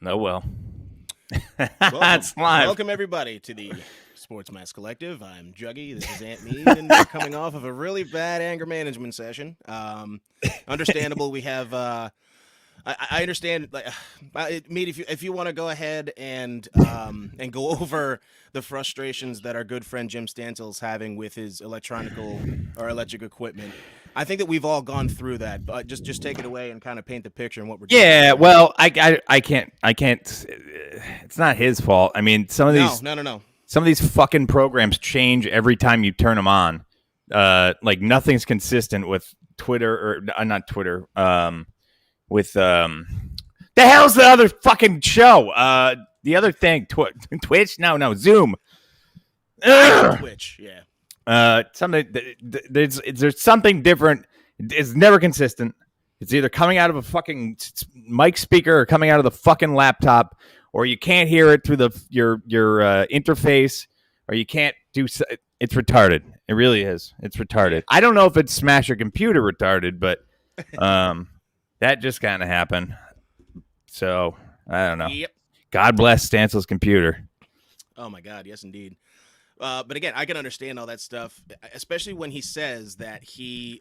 Oh, well. That's live. Welcome, everybody, to the Sports Mass Collective. I'm Juggy. This is Aunt Mead, and we're coming off of a really bad anger management session. Understandable. We have... I understand, Mead, if you want to go ahead and go over the frustrations that our good friend Jim Stantil's having with his electric equipment. I think that we've all gone through that, but just take it away and kind of paint the picture and what we're doing. Yeah, well, I can't. It's not his fault. I mean, some of these no. Some of these fucking programs change every time you turn them on. Like nothing's consistent with Twitter or not Twitter. With the hell's the other fucking show? The other thing, Twitch? No, Zoom. Twitch, yeah. Something there's something different. It's never consistent. It's either coming out of a fucking mic speaker or coming out of the fucking laptop, or you can't hear it through your interface, or you can't do. It's retarded. It really is. It's retarded. I don't know if it's smash your computer retarded, but that just kind of happened. So I don't know. Yep. God bless Stansel's computer. Oh my God, yes indeed. But again, I can understand all that stuff, especially when he says that he's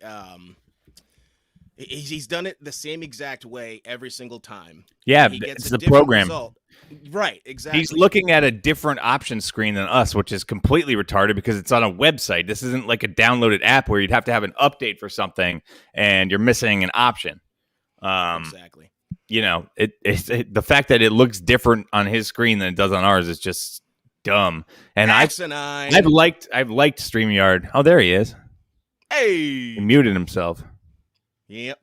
done it the same exact way every single time. Yeah, he gets it's the program. Result. Right, exactly. He's looking at a different option screen than us, which is completely retarded because it's on a website. This isn't like a downloaded app where you'd have to have an update for something and you're missing an option. Exactly. You know, the fact that it looks different on his screen than it does on ours is just dumb. And I've liked StreamYard. Oh, there he is. Hey, he muted himself. Yep.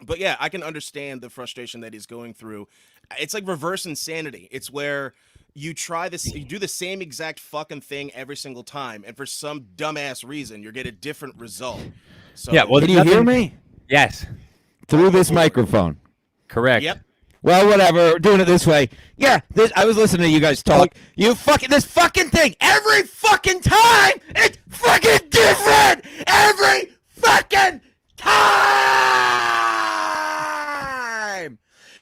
But yeah, I can understand the frustration that he's going through. It's like reverse insanity. It's where you do the same exact fucking thing every single time, and for some dumbass reason, you get a different result. So yeah, well, can you hear me? Yes. Through this microphone. Correct. Yep. Well, whatever. We're doing it this way. Yeah, I was listening to you guys talk. This fucking thing. Every fucking time, it's fucking different. Every fucking time.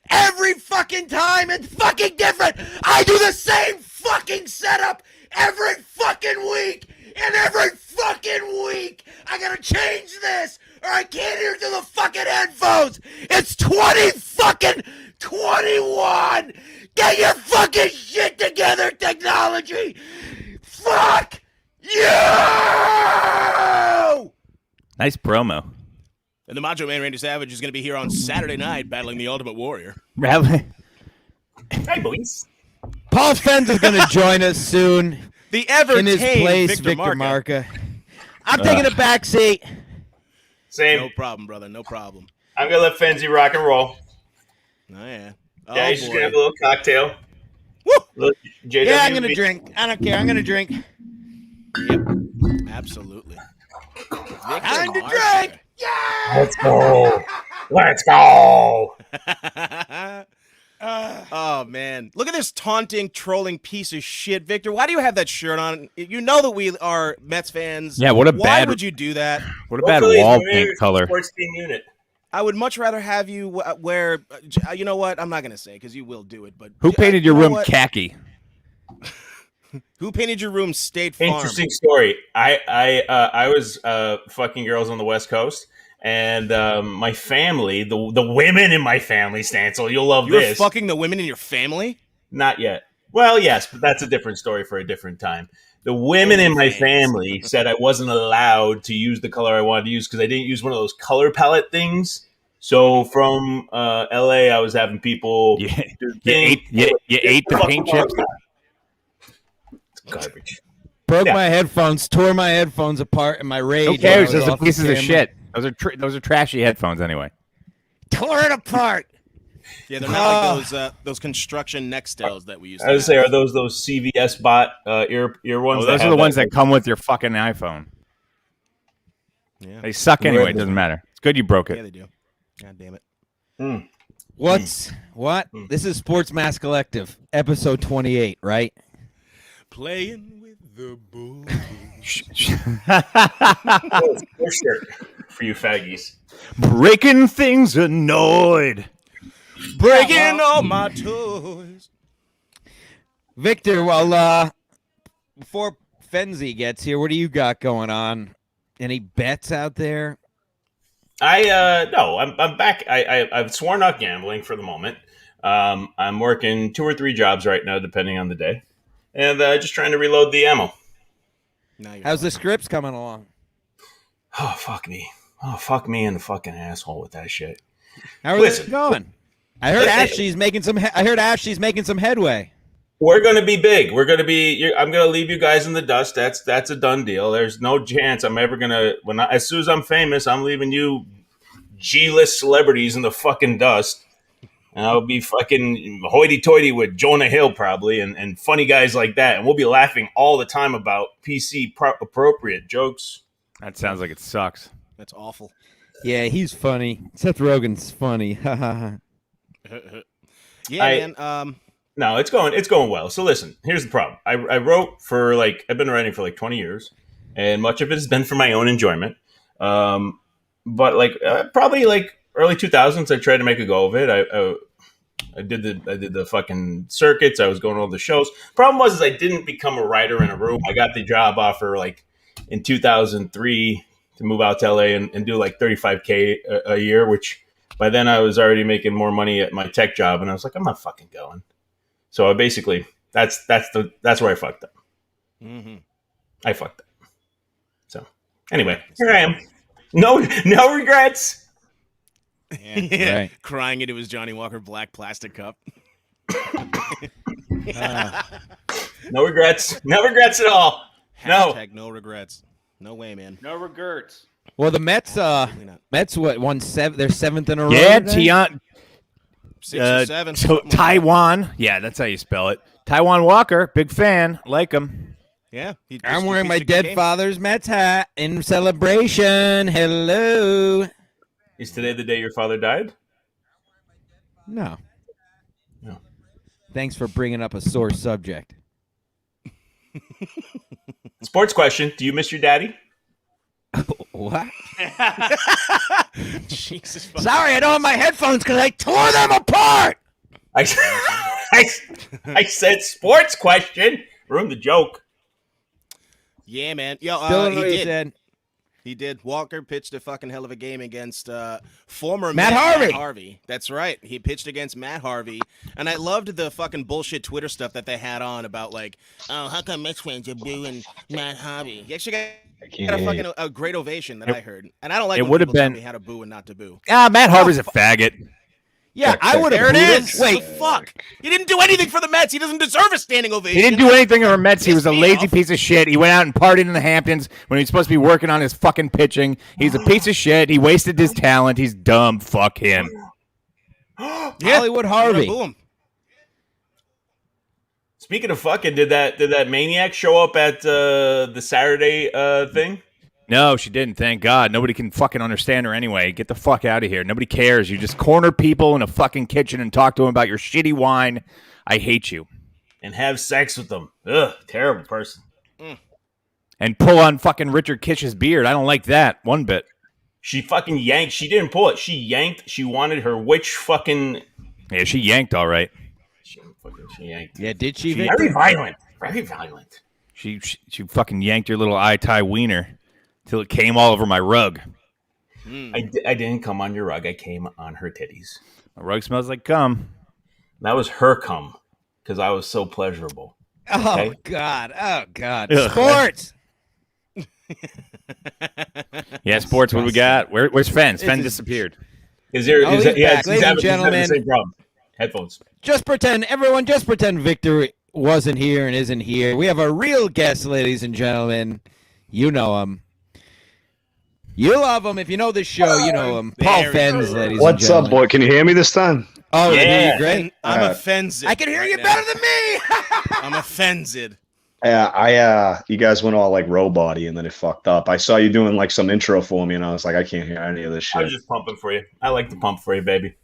Every fucking time, it's fucking different. I do the same fucking setup every fucking week. And every fucking week, I gotta change this, or I can't hear through the fucking headphones. It's 2021. Get your fucking shit together, technology. Fuck you. Nice promo. And the Macho Man Randy Savage is going to be here on Saturday night battling the Ultimate Warrior. Really? Hey, boys. Paul Fenz is going to join us soon. The ever in his place, Victor Marca. I'm taking a back seat. Same. No problem, brother. No problem. I'm gonna let Fenzy rock and roll. Oh yeah. Yeah, he's just gonna have a little cocktail. Woo! Yeah, I'm gonna drink. I don't care. I'm gonna drink. Yep. Absolutely. Time to drink. Yeah. Let's go. Let's go. Oh man, look at this taunting, trolling piece of shit, Victor. Why do you have that shirt on? You know that we are Mets fans. Yeah, Why would you do that? What a bad wall paint color. Sports team unit. I would much rather have you wear. You know what? I'm not gonna say because you will do it. But who painted your room khaki? Who painted your room State Farm? Interesting story. I was fucking girls on the West Coast. And my family, the women in my family, Stancil, you'll love this. You're fucking the women in your family? Not yet. Well, yes, but that's a different story for a different time. The women in my family said I wasn't allowed to use the color I wanted to use because I didn't use one of those color palette things. So from L.A., I was having people... You ate the paint chips? It's garbage. Broke my headphones, tore my headphones apart in my rage. Who cares? Those are pieces of shit. Those are trashy headphones anyway. Tore it apart. Yeah, they're not like those construction Nextels that we used to I was say, are those CVS bot ear ones? Those are the ones that come with your fucking iPhone. Yeah. They suck anyway. It doesn't matter. It's good you broke it. Yeah, they do. God damn it. What? This is Sports Mass Collective, episode 28, right? Playing with the Bulls. For sure. For you faggies. Breaking things annoyed. Breaking all my toys. Victor, well, before Fenzy gets here, what do you got going on? Any bets out there? No, I'm back. I've sworn not gambling for the moment. I'm working 2 or 3 jobs right now, depending on the day, and just trying to reload the ammo. How's the scripts coming along? Oh, fuck me. Oh, fuck me in the fucking asshole with that shit. How are they going? I heard Ashley's making some. Making some headway. We're going to be big. We're going to be. I'm going to leave you guys in the dust. That's a done deal. There's no chance I'm ever going to. As soon as I'm famous, I'm leaving you G-list celebrities in the fucking dust. And I'll be fucking hoity-toity with Jonah Hill probably and funny guys like that. And we'll be laughing all the time about PC appropriate jokes. That sounds like it sucks. That's awful. Yeah, he's funny. Seth Rogen's funny. Yeah, man. No, it's going well. So listen, here's the problem. I wrote for I've been writing for 20 years, and much of it has been for my own enjoyment. But probably early 2000s, I tried to make a go of it. I did the fucking circuits. I was going to all the shows. Problem was I didn't become a writer in a room. I got the job offer in 2003 to move out to LA and do $35K a year, which by then I was already making more money at my tech job, and I was like, I'm not fucking going. So I basically that's where I fucked up. Mm-hmm. I fucked up. So anyway, here I am. No regrets. Yeah. Right. Crying into his Johnny Walker black plastic cup. No regrets. No regrets at all. Hashtag no regrets. No way, man. No regrets. Well, the Mets. Won 7. They're 7th in a row. Yeah, today? 6 or 7. Taiwan. Yeah, that's how you spell it. Taiwan Walker, big fan. Like him. Yeah. I'm wearing my dead father's Mets hat in celebration. Hello. Is today the day your father died? No. No. Thanks for bringing up a sore subject. Sports question. Do you miss your daddy? What? Jesus. Sorry, I don't have my headphones because I tore them apart. I said sports question. Ruined the joke. Yeah, man. Yo, Still don't know he what you did. said. He did. Walker pitched a fucking hell of a game against former Matt Harvey. That's right. He pitched against Matt Harvey. And I loved the fucking bullshit Twitter stuff that they had on about how come Mets fans are booing Matt Harvey? He actually got a great ovation that I heard. And I don't like it when would have people tell been me how to boo and not to boo. Matt Harvey's a faggot. Yeah, I would have. There it is. Wait, fuck. He didn't do anything for the Mets. He doesn't deserve a standing ovation. He didn't do anything for Mets. He was a Pissed me lazy off. piece of shit. He went out and partied in the Hamptons when he was supposed to be working on his fucking pitching. He's a piece of shit. He wasted his talent. He's dumb. Fuck him. Yeah. Hollywood Harvey. Boo him. Speaking of fucking, did that maniac show up at the Saturday thing? No, she didn't. Thank God. Nobody can fucking understand her anyway. Get the fuck out of here. Nobody cares. You just corner people in a fucking kitchen and talk to them about your shitty wine. I hate you. And have sex with them. Ugh, terrible person. And pull on fucking Richard Kish's beard. I don't like that one bit. She fucking yanked. She didn't pull it. She yanked. She wanted her witch fucking. Yeah, she yanked all right. She yanked. Yeah, did she? Very violent. Very violent. She fucking yanked your little eye-tie wiener till it came all over my rug. I didn't come on your rug. I came on her titties. My rug smells like cum. That was her cum because I was so pleasurable. Oh, Okay? God. Oh, God. Ugh. Sports. Yeah, sports. What do we got? Where's Fenz? Fenz disappeared. Is there? Oh, he's back. Ladies and he's having gentlemen. the same problem. Headphones. Just pretend Victor wasn't here and isn't here. We have a real guest, ladies and gentlemen. You know him. You love him. If you know this show, you know him. Paul There he Fenz, goes. ladies What's and up, gentlemen. boy? Can you hear me this time? Oh, Yeah. yeah. Great. I'm Alright. offended. I can hear you right better now. than me. I'm offended. Yeah, you guys went all like robot-y and then it fucked up. I saw you doing like some intro for me and I was like, I can't hear any of this I shit. was just pumping for you. I like to pump for you, baby.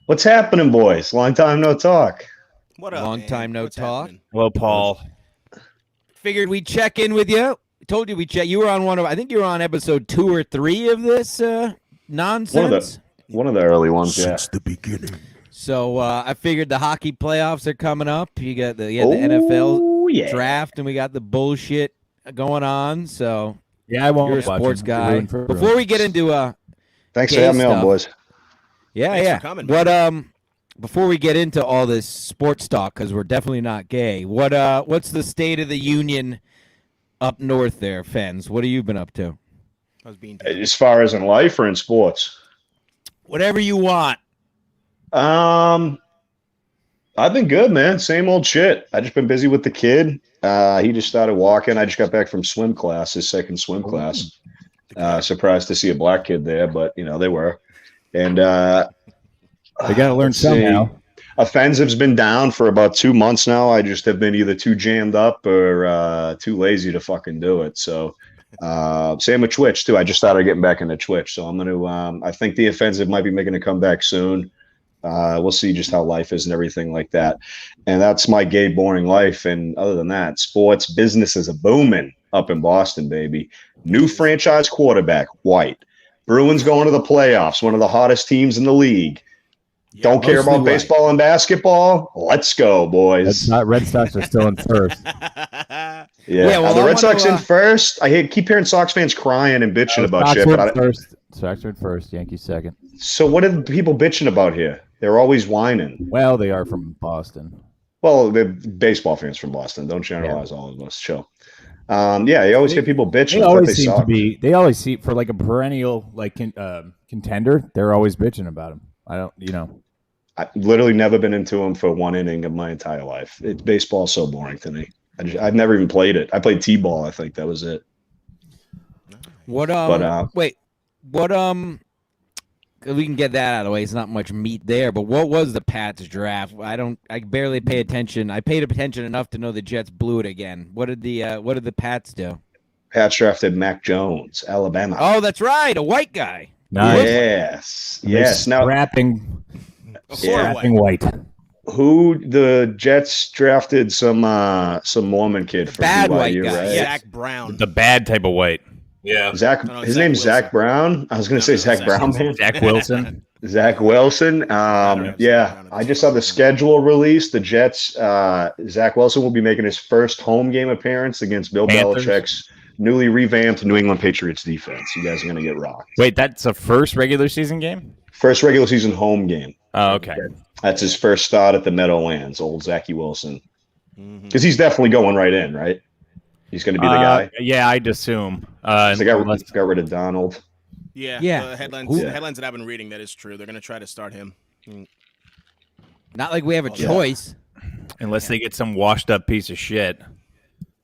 What's happening, boys? Long time no talk. What up? Long man? time no What's talk. happening? Hello, Paul. Figured we'd check in with you. Told you we'd check. You were on I think you were on episode 2 or 3 of this nonsense. One of the early ones, yeah. the beginning. So I figured the hockey playoffs are coming up. You got the NFL draft, and we got the bullshit going on. So Yeah, I won't. You're a watch sports it. guy. Ruined for Before we get into Thanks for gay having me on, stuff. boys. Thanks yeah, for coming, what before we get into all this sports talk, because we're definitely not gay. What's the state of the union up north there, Fenz? What have you been up to? I was being As far as in life or in sports? Whatever you want. I've been good, man. Same old shit. I just been busy with the kid. He just started walking. I just got back from swim class, his second swim class. Surprised to see a black kid there, but they were. And they got to learn somehow. Offensive's been down for about 2 months now. I just have been either too jammed up or too lazy to fucking do it. So same with Twitch too. I just started getting back into Twitch, so I'm gonna. I think the offensive might be making a comeback soon. We'll see just how life is and everything like that. And that's my gay, boring life. And other than that, sports businesses are booming up in Boston, baby. New franchise quarterback, White. Bruins going to the playoffs, one of the hottest teams in the league. Yeah, Don't care about baseball and basketball? Let's go, boys. Red Sox are still in first. Well, the Red Sox in first. Keep hearing Sox fans crying and bitching about Sox shit. But Sox are in first, Yankees second. So what are people bitching about here? They're always whining. Well, they are from Boston. Well, the baseball fans from Boston. Don't generalize all of us. Chill. You always hear people bitching. They always seem for like a perennial contender. They're always bitching about them. I've literally never been into them for one inning of my entire life. Baseball's so boring to me. I've never even played it. I played t-ball. I think that was it. We can get that out of the way. It's not much meat there, but what was the Pats draft? I barely pay attention. I paid attention enough to know the Jets blew it again. What did the Pats do? Pats drafted Mac Jones, Alabama. Oh, that's right, a white guy. Nice. Yes. Now rapping White. Who the Jets drafted some Mormon kid from bad BYU, white guy, right? Zach Brown. The bad type of white. Yeah. His name's Zach Brown. I was going to say Zach Brown, man. Zach Wilson. Zach Wilson. I just saw the schedule released. The Jets, Zach Wilson will be making his first home game appearance against Bill Panthers. Belichick's newly revamped New England Patriots defense. You guys are going to get rocked. Wait, that's a first regular season game? First regular season home game. Oh, okay. That's his first start at the Meadowlands, old Zachy Wilson. Because he's definitely going right in, right? He's going to be the guy. Yeah, I'd assume. They got rid of Donald. Yeah. The headlines that I've been reading, that is true. They're going to try to start him. Not like we have a choice. Unless they get some washed up piece of shit.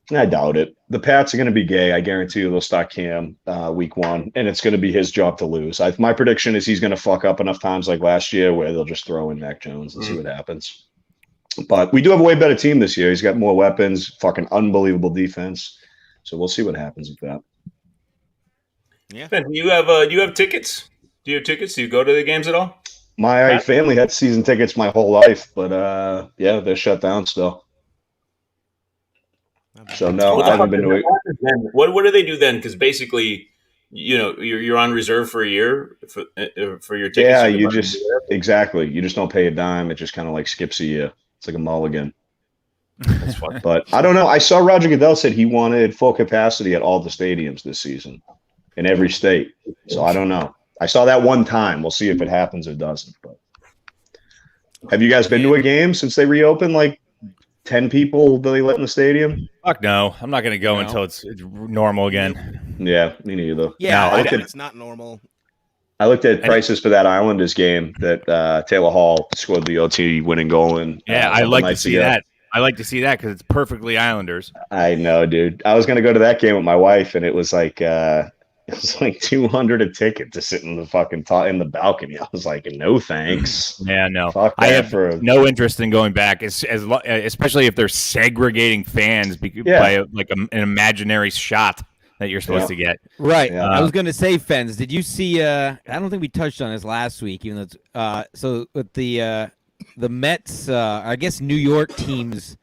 I doubt it. The Pats are going to be gay. I guarantee you they'll start Cam week 1, and it's going to be his job to lose. My prediction is he's going to fuck up enough times like last year where they'll just throw in Mac Jones and see what happens. But we do have a way better team this year. He's got more weapons, fucking unbelievable defense. So we'll see what happens with that. Yeah. Ben, do you have tickets? Do you have tickets? Do you go to the games at all? My family had season tickets my whole life, but they're shut down still. So no, I haven't been to it. What do they do then? Because basically, you're on reserve for a year for your tickets. Yeah, you just don't pay a dime. It just kind of like skips a year. It's like a mulligan. That's fun. But I don't know. I saw Roger Goodell said he wanted full capacity at all the stadiums this season in every state. So I don't know. I saw that one time. We'll see if it happens or doesn't. But have you guys been to a game since they reopened? Like 10 people they let in the stadium? Fuck no. I'm not going to go until it's normal again. Yeah, me neither. Yeah, it's not normal. I looked at prices for that Islanders game that Taylor Hall scored the OT winning goal in. I like to see that. I like to see that because it's perfectly Islanders. I know, dude. I was going to go to that game with my wife, and it was like $200 a ticket to sit in the fucking in the balcony. I was like, no thanks. Yeah, no. I have no interest in going back, especially if they're segregating fans by an imaginary shot that you're supposed to get. Right. I was going to say, Fenz, did you see I don't think we touched on this last week, even though it's, so with the Mets, I guess New York teams,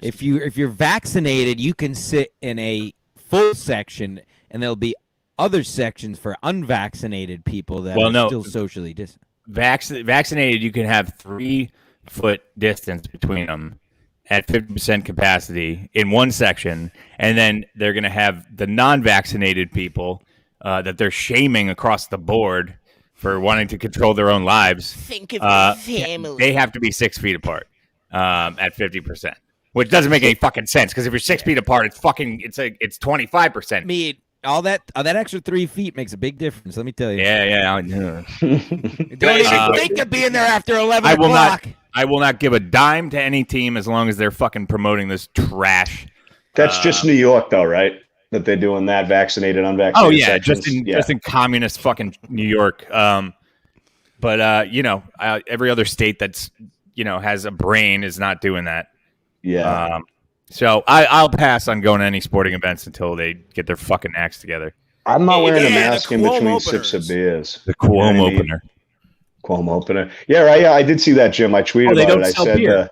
if you're vaccinated, you can sit in a full section, and there'll be other sections for unvaccinated people that are still socially distant. vaccinated, you can have 3-foot distance between them at 50% capacity in one section, and then they're going to have the non-vaccinated people that they're shaming across the board for wanting to control their own lives. Think of your family. They have to be 6 feet apart at 50%, which doesn't make any fucking sense. Because if you're 6 feet apart, it's 25%. I mean, all that extra 3 feet makes a big difference. Let me tell you. Yeah. Don't even think of being there after 11 o'clock. I will not give a dime to any team as long as they're fucking promoting this trash. That's just New York, though, right? That they're doing that vaccinated, unvaccinated. Oh yeah, sections. just in communist fucking New York. But every other state that's has a brain is not doing that. Yeah. So I'll pass on going to any sporting events until they get their fucking acts together. I'm not wearing a mask in between Cuomo sips of beers. The Cuomo opener. Cuomo opener. Yeah, right. Yeah, I did see that, Jim. I tweeted they about don't it. I sell said,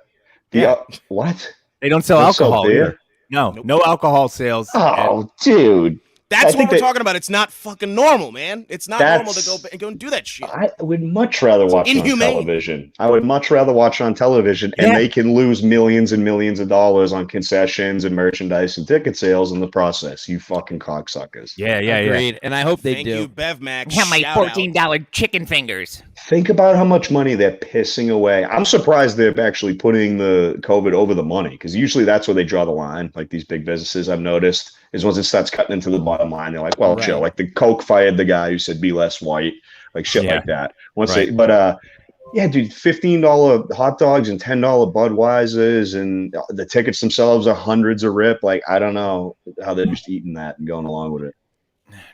beer. what? They don't sell They don't sell alcohol beer? either. No alcohol sales. Oh, dude. That's what we're talking about. It's not fucking normal, man. It's not normal to go and do that shit. I would much rather watch it on television. I would much rather watch it on television, and they can lose millions and millions of dollars on concessions and merchandise and ticket sales in the process. You fucking cocksuckers. Yeah. Agreed. And I hope they Thank do. you, Bev Max. Have my $14 chicken fingers. Think about how much money they're pissing away. I'm surprised they're actually putting the COVID over the money, because usually that's where they draw the line. Like these big businesses, I've noticed, is once it starts cutting into the bottom line, they're like, well, chill. Like the Coke fired the guy who said be less white, like shit like that. Once dude, $15 hot dogs and $10 Budweisers, and the tickets themselves are hundreds a rip. Like, I don't know how they're just eating that and going along with it.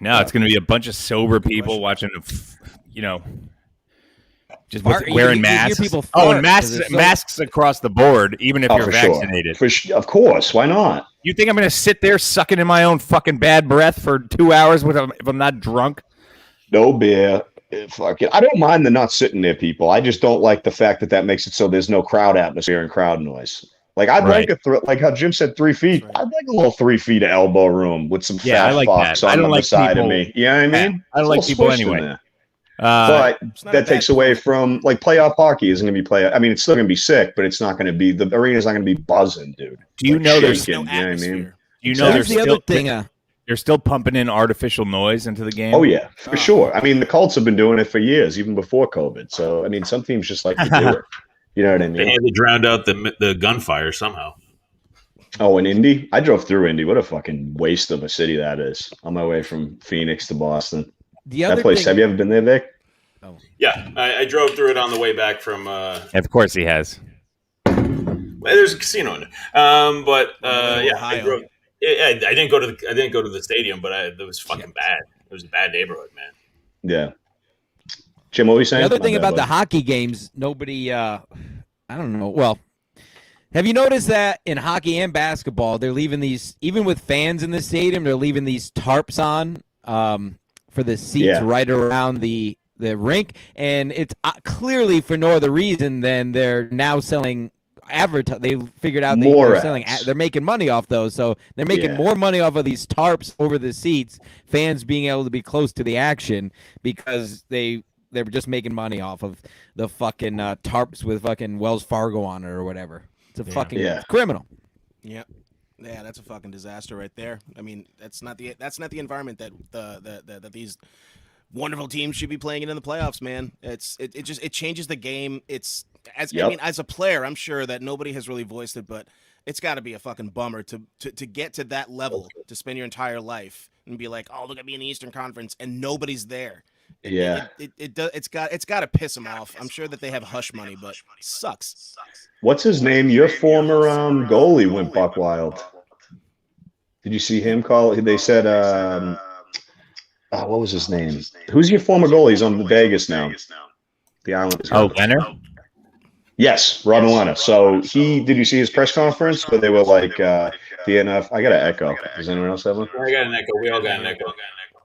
No, it's going to be a bunch of sober people watching, just wearing masks. And masks across the board, even if you're vaccinated. Sure. Of course, why not? You think I'm going to sit there sucking in my own fucking bad breath for 2 hours if I'm not drunk? No beer. Fuck it. I don't mind the not sitting there, people. I just don't like the fact that makes it so there's no crowd atmosphere and crowd noise. Like I'd like like how Jim said 3 feet. I'd like a little 3 feet of elbow room with some fat fucks on the side of me. You know what I mean? I don't like people anyway. But that takes away from like playoff hockey isn't going to be I mean, it's still going to be sick, but it's not going to be, the arena's not going to be buzzing, dude. Do you know there's no atmosphere? They're still pumping in artificial noise into the game? Oh yeah, for sure. I mean, the Colts have been doing it for years, even before COVID. So I mean, some teams just like to do it. You know what I mean? They drowned out the gunfire somehow. Oh, in Indy? I drove through Indy. What a fucking waste of a city that is. On my way from Phoenix to Boston. That place, have you ever been there, Vic? Oh. Yeah, I drove through it on the way back from. Of course, he has. Well, there's a casino in it, I drove. I didn't go to the stadium, but it was fucking bad. It was a bad neighborhood, man. Yeah. Jim, what were you saying? The other thing about the hockey games, nobody. I don't know. Well, have you noticed that in hockey and basketball, they're leaving these, even with fans in the stadium, they're leaving these tarps on. For the seats right around the rink, and it's clearly for no other reason than they're now selling They figured out they're making money off those, so they're making more money off of these tarps over the seats. Fans being able to be close to the action because they were just making money off of the fucking tarps with fucking Wells Fargo on it or whatever. It's a fucking criminal. Yeah. Yeah, that's a fucking disaster right there. I mean, that's not the environment that that these wonderful teams should be playing in the playoffs, man. It changes the game. I mean, as a player, I'm sure that nobody has really voiced it, but it's got to be a fucking bummer to get to that level, to spend your entire life and be like, oh, look at me in the Eastern Conference, and nobody's there. It's got to piss them off. I'm sure that they have hush money, but it sucks. What's his name? Your former goalie went buck wild. Did you see him call? They said, what was his name? Who's your former goalie? He's on the Vegas now. The Islanders. Oh, Leonard? Yes, Robin Leonard. So did you see his press conference where they were like, DNF? I got an echo. Does anyone else have one? I got an echo. We all got an echo.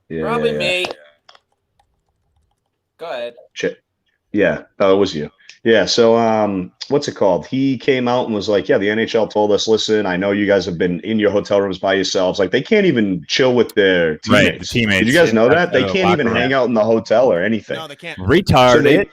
Yeah, probably me. Go ahead. Yeah. Oh, it was you. Yeah. So, what's it called? He came out and was like, yeah, the NHL told us, listen, I know you guys have been in your hotel rooms by yourselves. Like, they can't even chill with their teammates. Right, the teammates. Did you guys know that? They can't even hang out in the hotel or anything. No, they can't. Retarded.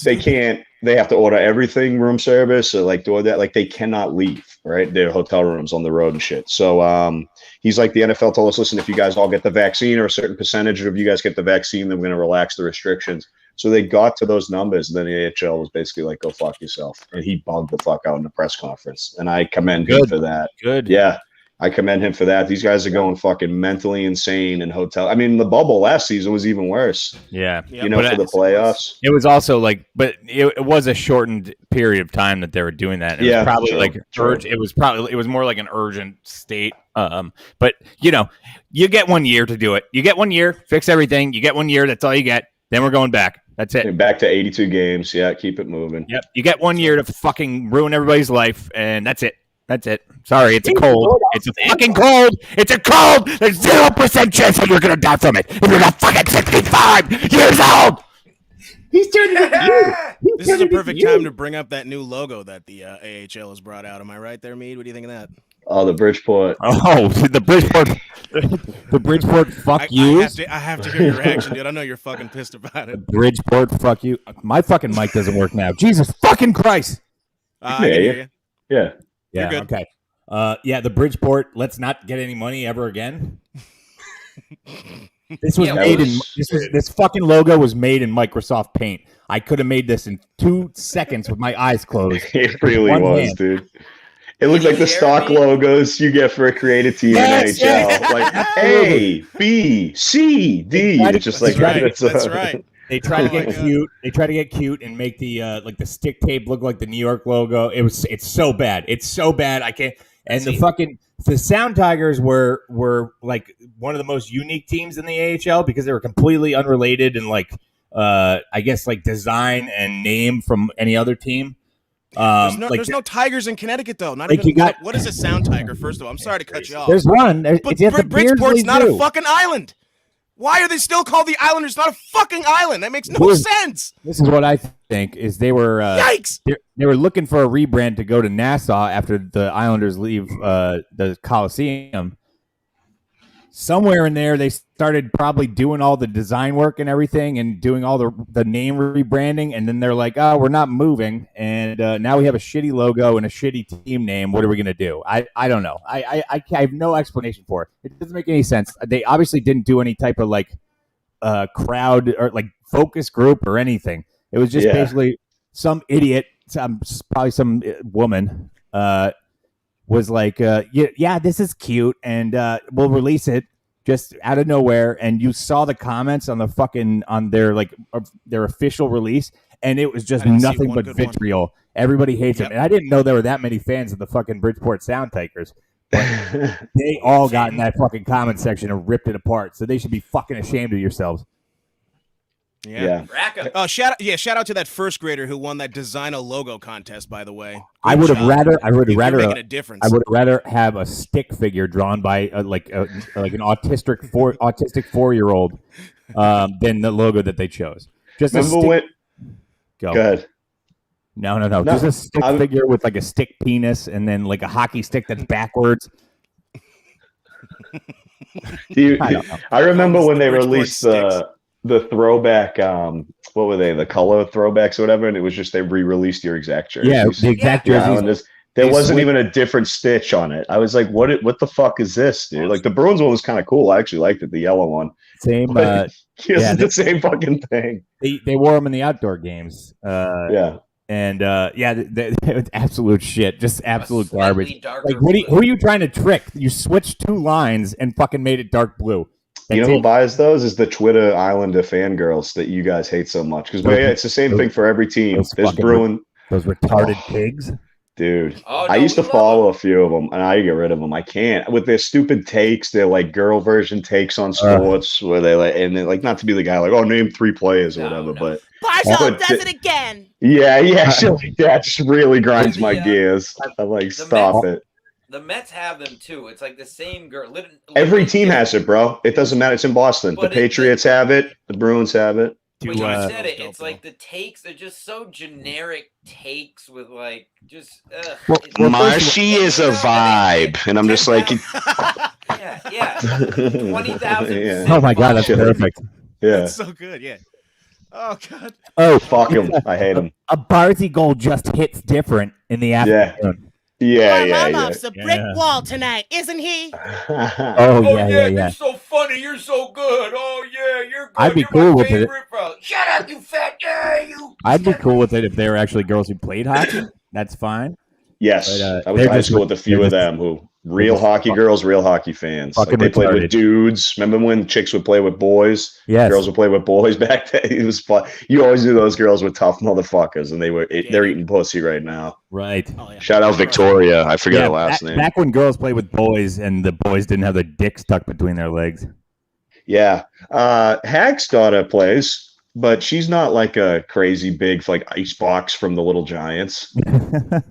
they can't. They have to order everything room service or like do that. Like they cannot leave, right? Their hotel rooms on the road and shit. So he's like, the NFL told us, listen, if you guys all get the vaccine or a certain percentage of you guys get the vaccine, then we're going to relax the restrictions. So they got to those numbers. And then the AHL was basically like, go fuck yourself. And he bugged the fuck out in the press conference. And I commend him for that. Good. Yeah. I commend him for that. These guys are going fucking mentally insane in hotel. I mean, the bubble last season was even worse. Yeah. You know, for the playoffs. It was also like, but it was a shortened period of time that they were doing that. It was probably it was more like an urgent state. But you know, you get 1 year to do it. You get 1 year, fix everything. You get 1 year. That's all you get. Then we're going back. That's it. Back to 82 games. Yeah. Keep it moving. Yep. You get 1 year to fucking ruin everybody's life. And that's it. That's it. Sorry, it's a cold. It's a fucking cold. It's a cold. There's 0% chance that you're gonna die from it. If you're not fucking 65 years old. He's turning it you. This is a perfect time to bring up that new logo that the AHL has brought out. Am I right there, Mead? What do you think of that? Oh, the Bridgeport. Oh, the Bridgeport. The Bridgeport. Fuck you. I have to hear your reaction, dude. I know you're fucking pissed about it. Bridgeport. Fuck you. My fucking mic doesn't work now. Jesus fucking Christ. I can hear you. Yeah. Yeah. Okay. Yeah. The Bridgeport. Let's not get any money ever again. This was made in this fucking logo was made in Microsoft Paint. I could have made this in 2 seconds with my eyes closed. It really was, dude. It looked like the stock logos you get for a creative team in NHL. Yeah. Like A, B, C, D. It's just like that's right. They try to get cute. They try to get cute and make the like the stick tape look like the New York logo. It's so bad. It's so bad. I can't. And the Sound Tigers were like one of the most unique teams in the AHL because they were completely unrelated and like I guess like design and name from any other team. There's no tigers in Connecticut though. Not like even. What is a Sound Tiger? First of all, I'm sorry to cut you off. There's one. But Bridgeport's not a fucking island. Why are they still called the Islanders? Not a fucking island. That makes no sense. This is what I think is they were yikes. They were looking for a rebrand to go to Nassau after the Islanders leave the Coliseum. Somewhere in there, they started probably doing all the design work and everything and doing all the name rebranding. And then they're like, oh, we're not moving. And now we have a shitty logo and a shitty team name. What are we going to do? I don't know. I have no explanation for it. It doesn't make any sense. They obviously didn't do any type of like crowd or like focus group or anything. It was just basically some idiot, probably some woman was like, yeah, this is cute, and we'll release it just out of nowhere. And you saw the comments on the fucking on their like their official release, and it was just nothing but vitriol. Everybody hates it, and I didn't know there were that many fans of the fucking Bridgeport Sound Tigers. But they all got in that fucking comment section and ripped it apart. So they should be fucking ashamed of yourselves. Yeah. Shout out to that first grader who won that design a logo contest, by the way. I would have rather have a stick figure drawn by like an autistic 4-year-old than the logo that they chose. Just go ahead. No. Just a stick figure with like a stick penis and then like a hockey stick that's backwards. I remember when they released the throwback, what were they? The color throwbacks or whatever, and it was just they re-released your exact jerseys. Yeah, the exact jerseys. There wasn't even a different stitch on it. I was like, what the fuck is this, dude? Like the Bruins one was kind of cool. I actually liked it, the yellow one. Same. The same fucking thing. They wore them in the outdoor games. And it's absolute shit, just absolute garbage. Like, who are you trying to trick? You switched 2 lines and fucking made it dark blue. You know who buys those is the Twitter Islander fangirls that you guys hate so much. Because it's the same thing for every team. There's Bruin. Those retarded pigs. Dude, I used to follow a few of them, and I get rid of them. I can't. With their stupid takes, their like girl version takes on sports, where they like, and they like not to be the guy like, oh, name 3 players or whatever, but Barzal does it again. Yeah, shit like that just really grinds my gears. I'm like, stop it. The Mets have them too. It's like the same girl. Every team has it, bro. It doesn't matter. It's in Boston. The Patriots have it. The Bruins have it. When you said it, it's like the takes are just so generic takes with like just. Marshy is a vibe, and I'm just like. Yeah. 20,000. Oh my god, that's perfect. Yeah, that's so good. Yeah. Oh God. Oh, fuck him. I hate him. A Barzy goal just hits different in the afternoon. Yeah. Varlamov's a brick wall tonight, isn't he? Oh yeah. You're so funny. You're so good. Oh yeah, you're good. I'd be you're cool my with it. favorite, bro. Shut up, you fat guy. You. I'd be cool with it if they were actually girls who played hockey. That's fine. Yes, But, I went to high school with a few of them who real hockey girls, real hockey fans. Like they played with dudes. Remember when chicks would play with boys? Yes. Girls would play with boys back then. It was fun. You always knew those girls were tough motherfuckers, and they're eating pussy right now. Right. Oh, yeah. Shout out Victoria. I forget her last name. Back when girls played with boys and the boys didn't have their dick stuck between their legs. Yeah. Hag's daughter plays. But she's not like a crazy big like icebox from the Little Giants.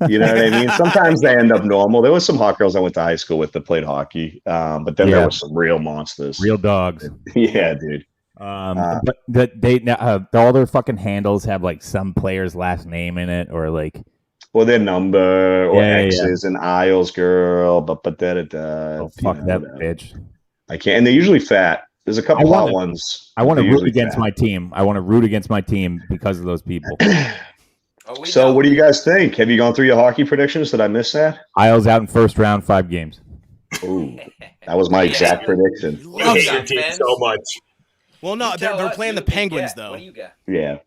You know what I mean? Sometimes they end up normal. There was some hot girls I went to high school with that played hockey, but then there were some real monsters, real dogs. Yeah, dude. But all their fucking handles have like some player's last name in it, or like, or their number, or X's and Isles girl. But oh fuck that bitch! I can't. And they're usually fat. There's a couple hot ones. I want to root against my team. I want to root against my team because of those people. So what do you guys think? Have you gone through your hockey predictions? Did I miss that? Isles out in first round, 5 games. Ooh, that was my exact prediction. I hate your team so much. Well, no, they're playing the Penguins, though. What do you got? Yeah.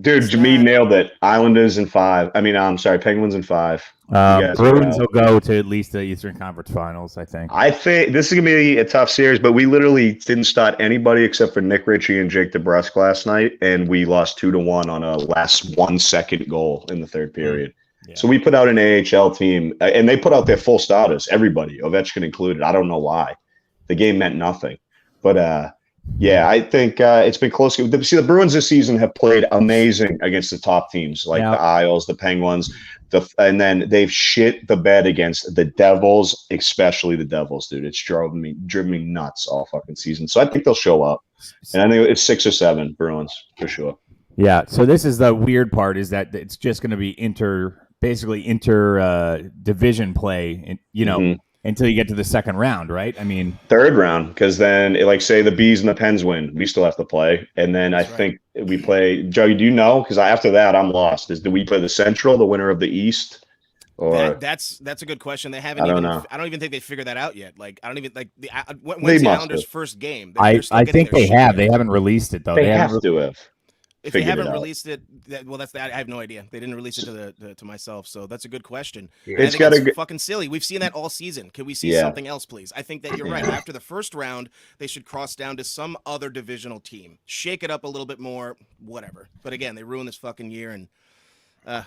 Dude, Jameed nailed it. Islanders in 5. I'm sorry, Penguins in 5. Bruins will go to at least the Eastern Conference Finals, I think. I think this is going to be a tough series, but we literally didn't start anybody except for Nick Ritchie and Jake DeBrusk last night, and we lost 2-1 on a last 1-second goal in the third period. Yeah. So we put out an AHL team, and they put out their full starters, everybody, Ovechkin included. I don't know why. The game meant nothing. But, yeah, I think it's been close. See, the Bruins this season have played amazing against the top teams like the Isles, the Penguins, and then they've shit the bed against the Devils, especially the Devils, dude. It's driven me nuts all fucking season. So I think they'll show up, and I think it's 6 or 7 Bruins for sure. Yeah. So this is the weird part: is that it's just going to be inter division play, until you get to the second round, right? I mean, third round, because then, like, say the Bees and the Pens win, we still have to play, and then I think we play. Joey, do you know? Because after that, I'm lost. Do we play the Central, the winner of the East, or that's a good question. They haven't. I don't even think they figured that out yet. Like, I don't even like when's the Islanders' first game. I think they have. They haven't released it though. They have to have. If they haven't released it, I have no idea. They didn't release it to myself, so that's a good question. Yeah. It's fucking silly. We've seen that all season. Can we see something else, please? I think that you're right. After the first round, they should cross down to some other divisional team, shake it up a little bit more, whatever. But again, they ruined this fucking year, and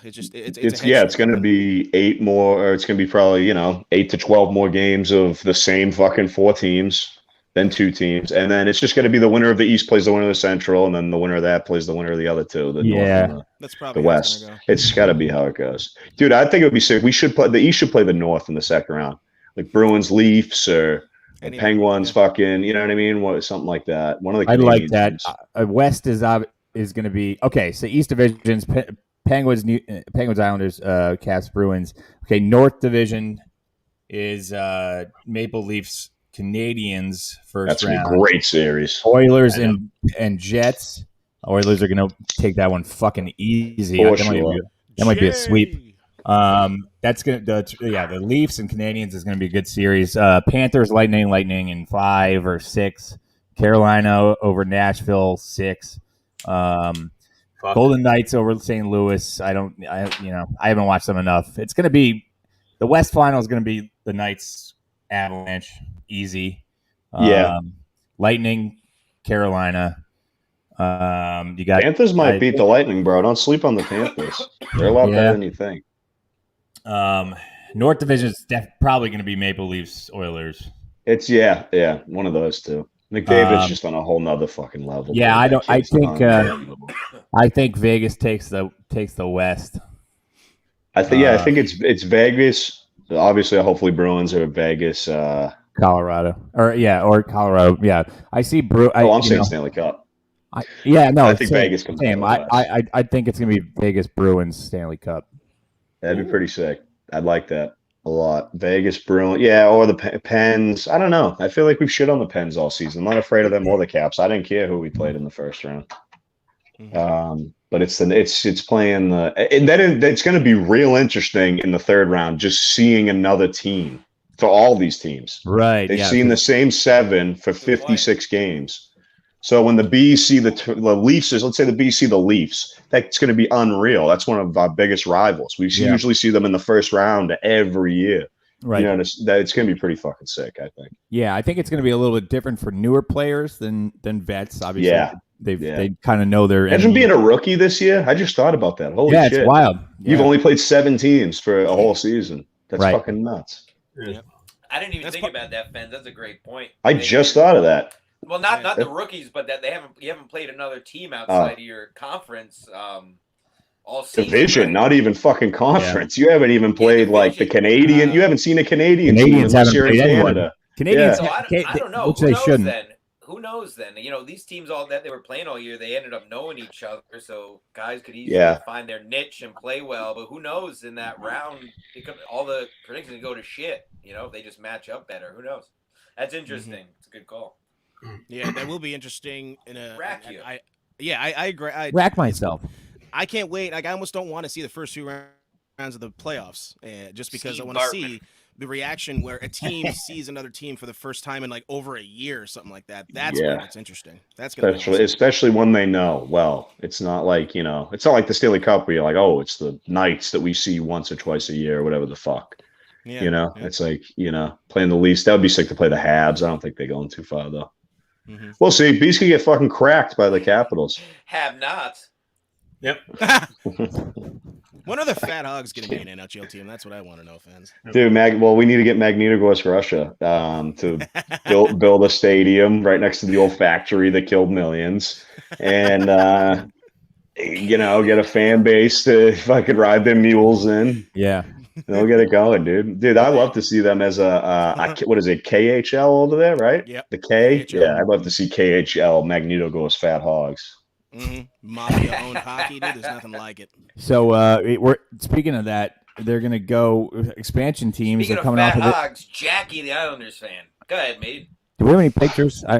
it's going to be 8 more, or it's going to be probably 8 to 12 more games of the same fucking 4 teams. Then 2 teams, and then it's just going to be the winner of the East plays the winner of the Central, and then the winner of that plays the winner of the other 2, the North and that's probably the West. It's got to be how it goes, dude. I think it would be sick. The East should play the North in the second round, like Bruins, Leafs, or Penguins. Fucking, you know what I mean? Something like that. One of the I like that. West is going to be okay. So East divisions: Penguins, Islanders, Caps, Bruins. Okay, North division is Maple Leafs, Canadians first round. That's a great series. Oilers and Jets. Oilers are going to take that one fucking easy. That might be a sweep. That's going to the Leafs and Canadians is going to be a good series. Panthers, Lightning in 5 or 6. Carolina over Nashville 6. Golden Knights over St. Louis. I haven't watched them enough. It's going to be the West Final is going to be the Knights, Avalanche. Easy. Lightning, Carolina. You got Panthers might beat the Lightning, bro. Don't sleep on the Panthers. They're a lot better than you think. North Division is probably going to be Maple Leafs, Oilers. It's one of those two. McDavid's just on a whole nother fucking level. Yeah, I think Vegas takes the West. I think it's Vegas. Obviously, hopefully Bruins or Vegas. Colorado or Colorado. Yeah, I see. I'm saying Stanley Cup. I think Vegas comes. Same. I think it's gonna be Vegas Bruins Stanley Cup. That'd be pretty sick. I'd like that a lot. Vegas Bruins, or the Pens. I don't know. I feel like we've shit on the Pens all season. I'm not afraid of them or the Caps. I didn't care who we played in the first round. But it's playing and then it's going to be real interesting in the third round, just seeing another team for all these teams. Right. They've seen the same 7 for 56 games. So when the Bees see the Leafs, let's say the Bees see the Leafs, that's going to be unreal. That's one of our biggest rivals. We usually see them in the first round every year. Right. It's going to be pretty fucking sick, I think. Yeah, I think it's going to be a little bit different for newer players than vets. Obviously, they kind of know their. Imagine being a rookie this year. I just thought about that. Holy shit, it's wild. Yeah. You've only played 7 teams for a whole season. That's fucking nuts. Yeah. I didn't even think about that, Fenz. That's a great point. I just thought of that. Well, not the rookies, but that you haven't played another team outside of your conference all season. Division, right? Not even fucking conference. You haven't even played like the Canadian. You haven't seen a Canadian Canadians team unless you're in anyone. Canada. Canadians, So I don't know. Who knows then? These teams all that they were playing all year, they ended up knowing each other, so guys could easily find their niche and play well. But who knows in that round? All the predictions go to shit. They just match up better. Who knows? That's interesting. It's a good call. Yeah, that will be interesting. Rack you. I agree. Rack myself. I can't wait. Like I almost don't want to see the first 2 rounds of the playoffs, just because I want to see the reaction where a team sees another team for the first time in like over a year or something like that. That's when it's interesting. That's gonna especially when they know. Well, it's not like it's not like the Stanley Cup where you're like, oh, it's the Knights that we see once or twice a year or whatever the fuck. Yeah, it's like playing the Leafs. That would be sick to play the Habs. I don't think they're going too far though. Mm-hmm. We'll see. Bees could get fucking cracked by the Capitals. Have nots. Yep. When are the Fat Hogs going to be an NHL team? That's what I want to know, fans. Dude, we need to get Magnitogorsk, Russia, to build a stadium right next to the old factory that killed millions, and get a fan base to fucking ride their mules in. Yeah. They'll get it going, dude. Dude, I'd love to see them as what is it, KHL over there, right? Yep. The K? KHL. Yeah, I'd love to see KHL, Magnitogorsk Fat Hogs. Mm-hmm. Mafia-owned hockey, dude. There's nothing like it. So we're speaking of that. They're gonna go expansion teams. Speaking are coming of Fat off Hogs, Jackie, the Islanders fan. Go ahead, mate. Do we have any pictures? We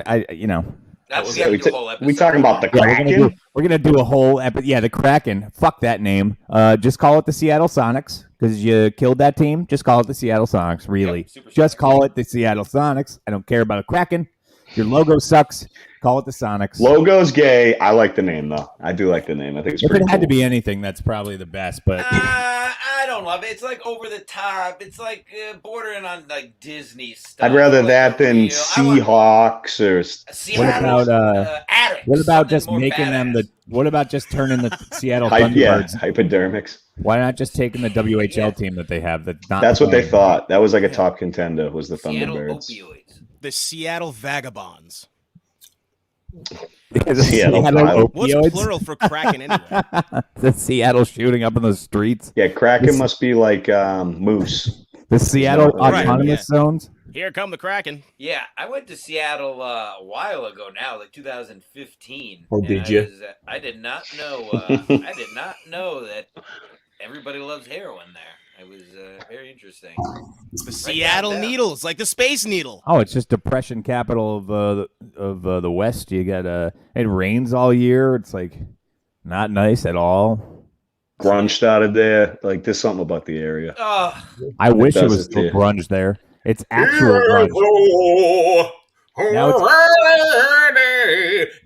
talking about the Kraken? We're gonna do a whole episode. Yeah, the Kraken. Fuck that name. Just call it the Seattle Sonics because you killed that team. Just call it the Seattle Sonics. Really, just call it the Seattle Sonics. I don't care about a Kraken. Your logo sucks. Call it the Sonics. Logo's gay. I like the name though. I do like the name. I think it's pretty if it had cool. to be anything, that's probably the best. But I don't love it. It's like over the top. It's like bordering on like Disney stuff. I'd rather that than Seahawks or. What about just making them the? What about just turning the Seattle Thunderbirds? Hypodermics. Why not just taking the WHL team that they have? That's what they thought. That was like a top contender. Was the Thunderbirds? The Seattle Vagabonds. What's plural for Kraken anyway? The Seattle shooting up in the streets. Yeah, Kraken must be like moose. The Seattle autonomous zones. Here come the Kraken. Yeah, I went to Seattle a while ago now, like 2015. Oh, did you? I did not know. I did not know that everybody loves heroin there. It was very interesting. The Seattle Needles, like the Space Needle. Oh, it's just depression capital of the West. You got it rains all year. It's like not nice at all. Grunge started there. Like there's something about the area. I wish it was still grunge there. It's actual grunge.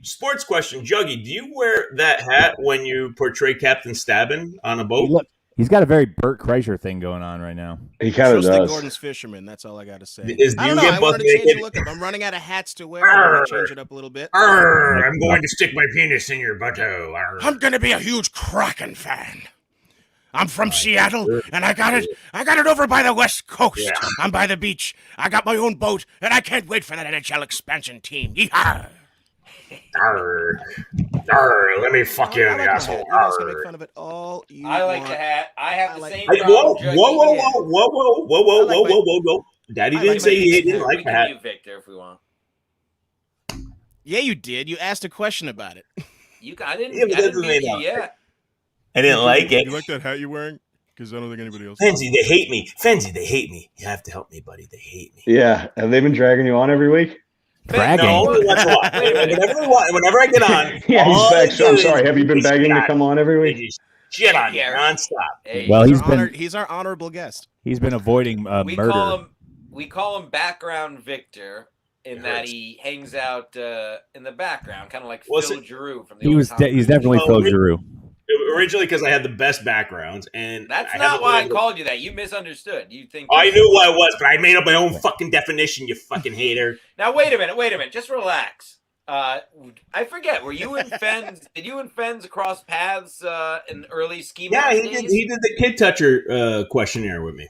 Sports question, Juggy. Do you wear that hat when you portray Captain Stabbin on a boat? He's got a very Burt Kreischer thing going on right now. He kind of does. Gordon's fisherman. That's all I got to say. I wanted to change the look up. I'm running out of hats to wear. I'm going to change it up a little bit. I'm going to stick my penis in your butto. I'm going to be a huge Kraken fan. I'm from Seattle, and I got it over by the West Coast. Yeah. I'm by the beach. I got my own boat, and I can't wait for that NHL expansion team. Yeehaw! Let me fuck you in the asshole. You guys can make fun of it all you I like want. the hat. I have the same Whoa. problem. Daddy didn't say he didn't like the hat. You, Victor, if we want. Yeah, you did. You asked a question about it. I didn't give you yet. I didn't like it. You like that hat you're wearing? Because I don't think anybody else. Fenzy, they hate me. You have to help me, buddy. They hate me. Yeah. Have they been dragging you on every week? Bragging. No, only once in a while. Whenever I get on. Yeah, he's back. So I'm sorry. Have you been begging to come on every week? Shit on you nonstop. Hey, Well, he's our honorable guest. He's been avoiding murder. We call him Background Victor in that he hangs out in the background, kind of like Phil Giroux from the He's definitely Phil Giroux. Originally, because I had the best backgrounds, and that's not why I called you that. You misunderstood. You think I knew what it was, but I made up my own fucking definition. You fucking hater. Now wait a minute. Just relax. I forget. Were you and Fenz? Did you and Fenz cross paths in early ski? Yeah, he did the kid toucher questionnaire with me.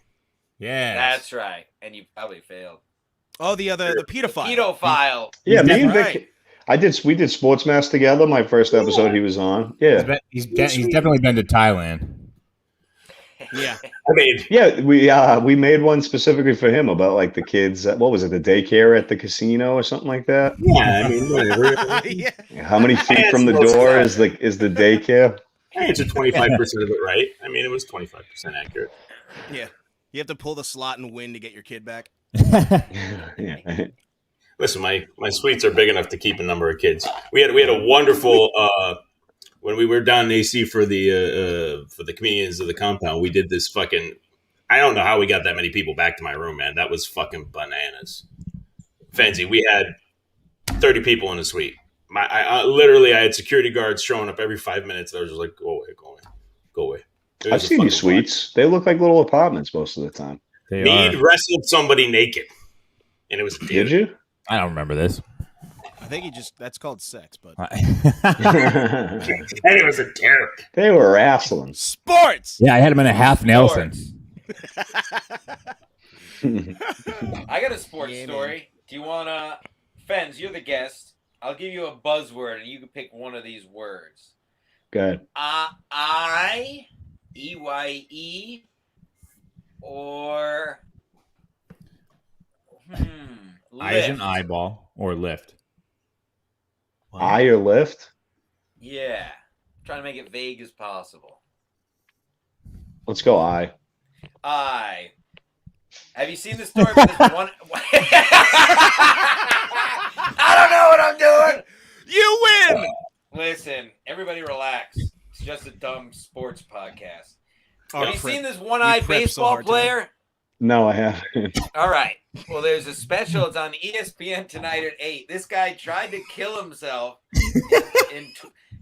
Yeah, that's right. And you probably failed. Oh, the pedophile. Pedophile. Yeah, me and Vic. We did Sports Mass together. My first episode he was on. Yeah, he's definitely been to Thailand. Yeah, we made one specifically for him about like the kids. What was it? The daycare at the casino or something like that. Yeah, I mean, whatever. How many feet from the door is the daycare? I answered 25% of it right. I mean, it was 25% accurate. Yeah, you have to pull the slot and win to get your kid back. Yeah. Listen, my suites are big enough to keep a number of kids. We had a wonderful when we were down in AC for the comedians of the compound. We did this fucking. I don't know how we got that many people back to my room, man. That was fucking bananas. Fenzi, we had 30 people in the suite. I had security guards showing up every 5 minutes. I was just like, go away. I've seen these suites. They look like little apartments most of the time. Mead wrestled somebody naked, and it was a dude. Did you? I don't remember this. I think that's called sex, but and it was a joke. They were wrestling. Sports. Yeah, I had him in a half Nelson's. I got a sports story. Do you want to, Fenz? You're the guest. I'll give you a buzzword, and you can pick one of these words. Good. EYE, or Eye as an eyeball or lift. Eye or lift? Yeah. Trying to make it vague as possible. Let's go eye. Eye. Have you seen the story about this one? I don't know what I'm doing. You win. Listen, everybody relax. It's just a dumb sports podcast. Oh, Have you seen this one-eyed baseball player? No, I haven't. All right. Well, there's a special. It's on ESPN tonight at 8. This guy tried to kill himself.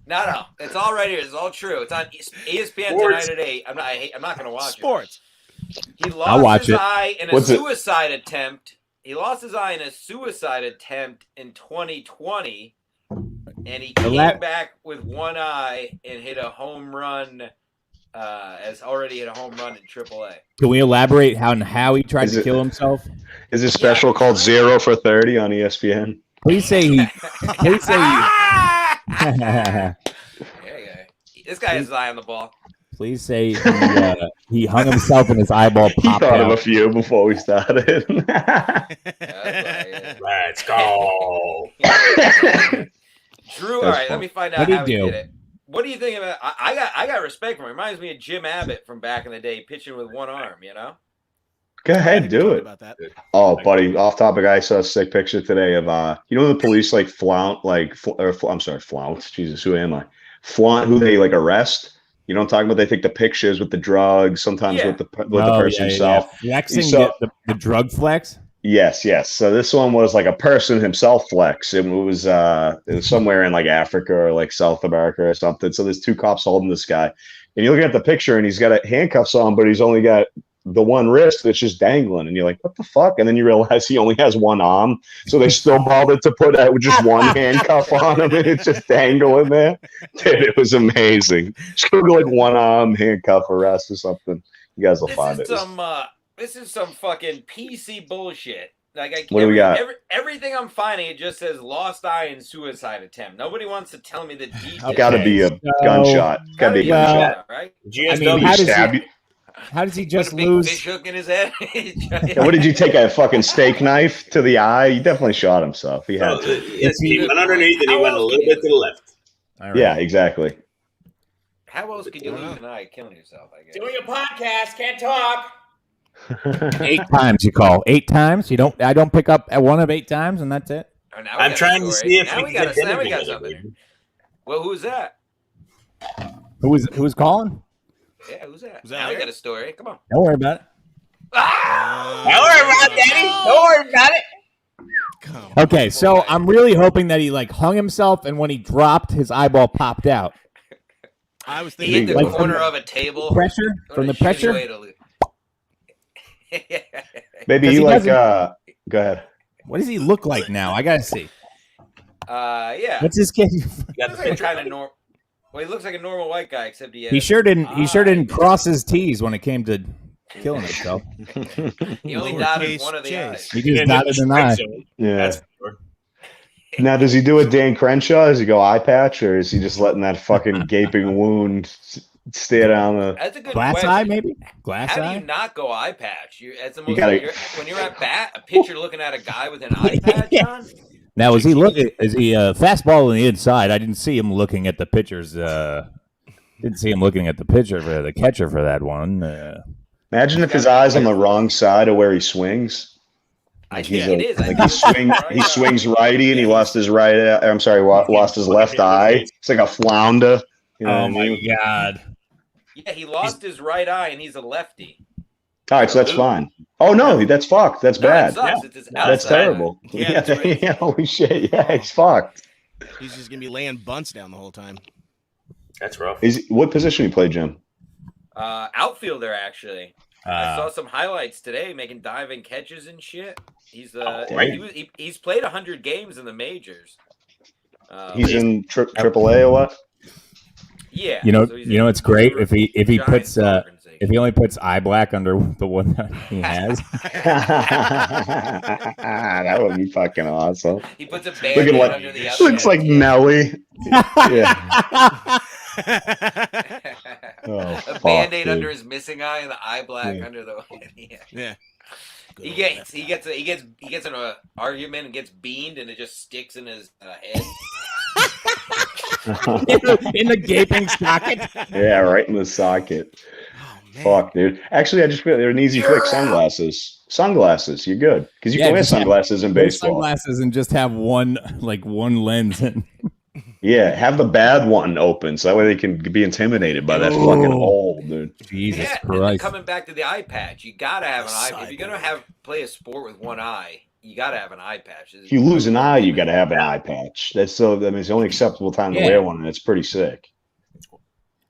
No. It's all right here. It's all true. It's on ESPN tonight at 8. I'm not going to watch sports. He lost his eye in a suicide attempt. He lost his eye in a suicide attempt in 2020, and he came back with one eye and hit a home run. Has already hit a home run in AAA. Can we elaborate how he tried to kill himself? Is this special called 0 for 30 on ESPN? Please say he. Please say This guy has his eye on the ball. Please say he hung himself and his eyeball popped out. He thought of a few before we started. Let's go. Drew, all right, let me find out how he did it. What do you think about? I got respect for him. Reminds me of Jim Abbott from back in the day, pitching with one arm. You know. Go ahead, do it. Oh, buddy, off topic. I saw a sick picture today of the police flaunt. Jesus, who am I? Flaunt who they arrest. You know what I'm talking about? They take the pictures with the drugs, sometimes with the person himself. Flexing the drug flex. Yes. So this one was like a person himself flex. It was somewhere in Africa or South America or something. So there's two cops holding this guy, and you're looking at the picture, and he's got handcuffs on, but he's only got the one wrist that's just dangling, and you're like, what the fuck? And then you realize he only has one arm, so they still bothered to put just one handcuff on him, and it's just dangling there. Dude, it was amazing. Just Google one arm handcuff arrest or something. You guys will find it. This is some fucking PC bullshit. What do we got? Everything I'm finding, it just says lost eye and suicide attempt. Nobody wants to tell me the details. It's got to be a gunshot. It's got to be a gunshot, right? How does he just lose? Fish hook in his head. What did you take, a fucking steak knife to the eye? He definitely shot himself. He had to. He went underneath and he went a little bit to the left. Right. Yeah, exactly. How else could you lose an eye killing yourself? I guess doing a podcast, can't talk. 8 times you call. 8 times. I don't pick up at one of 8 times, and that's it. Oh, I'm trying to see if now we can get dinner together, something. baby. Well, who's that? Who's calling? Yeah, who's that? Was that Now we Larry? got a story. Come on. Don't worry about it. Don't worry about it, Daddy. Don't worry about it. Come Okay, so I'm really hoping that he like hung himself, and when he dropped, his eyeball popped out. I was He hit thinking the Like corner from of a table. Pressure from the pressure. Maybe He you like. doesn't- Go ahead. What does he look like now? I gotta see. Yeah. What's his kid? You got Looks the like picture? kind of normal. Well, he looks like a normal white guy, except he has. He sure didn't cross his T's when it came to killing himself. He only dotted one of the Lowercase eyes. He just dotted an eye. Yeah. That's for sure. Now, does he do a Dan Crenshaw? Does he go eye patch, or is he just letting that fucking gaping wound stare down the? That's a good Glass question. eye, maybe. Glass How do eye. you not go eye patch? That's the most. gotta- When you're at bat, a pitcher looking at a guy with an eye patch Yeah. on. Now, is he looking? Is he fastball on the inside? I didn't see him looking at the pitcher's. Didn't see him looking at the pitcher for the catcher for that one. Imagine if his eyes on the wrong side of where he swings. I He's think it is. Like he swings righty, and he lost his right. I'm sorry, lost his left eye. It's like a flounder. You know what I mean? God! Yeah, he lost his right eye, and he's a lefty. All right, so that's fine. Oh no, that's fucked. That's No, it bad. sucks. It's his That's outside. terrible. Yeah, that's right. Yeah, holy shit. Yeah, he's fucked. He's just gonna be laying bunts down the whole time. That's rough. What position he play, Jim? Outfielder, actually. I saw some highlights today, making diving catches and shit. He's right. he's played 100 games in the majors. He's in AAA or what? Yeah. You know, so he's it's great if he Giants puts organization. if he only puts eye black under the one that he has. That would be fucking awesome. He puts a Looking band like under the other. looks like Nelly. Yeah. Oh, A fuck, band-aid dude. under his missing eye and the eye black Yeah. under the Yeah. Good He old gets left eye. he gets in an argument and gets beamed and it just sticks in his head. In the gaping socket. Yeah, right in the socket. Oh, man. Fuck, dude. Actually, I just feel they're an easy fix. Sunglasses. Sunglasses. You're good because you Yeah, can wear just have- sunglasses in Wear baseball. sunglasses and just have one lens. In. Yeah, have the bad one open so that way they can be intimidated by that fucking Oh. hole, dude. Jesus Yeah, and then Christ! coming back to the eye patch, you gotta have an eye. If you're gonna Cyborg. play a sport with one eye, you gotta have an eye patch. If you lose an eye, you got to have an eye patch. That's so. I mean, it's the only acceptable time to Yeah. wear one, and it's pretty sick.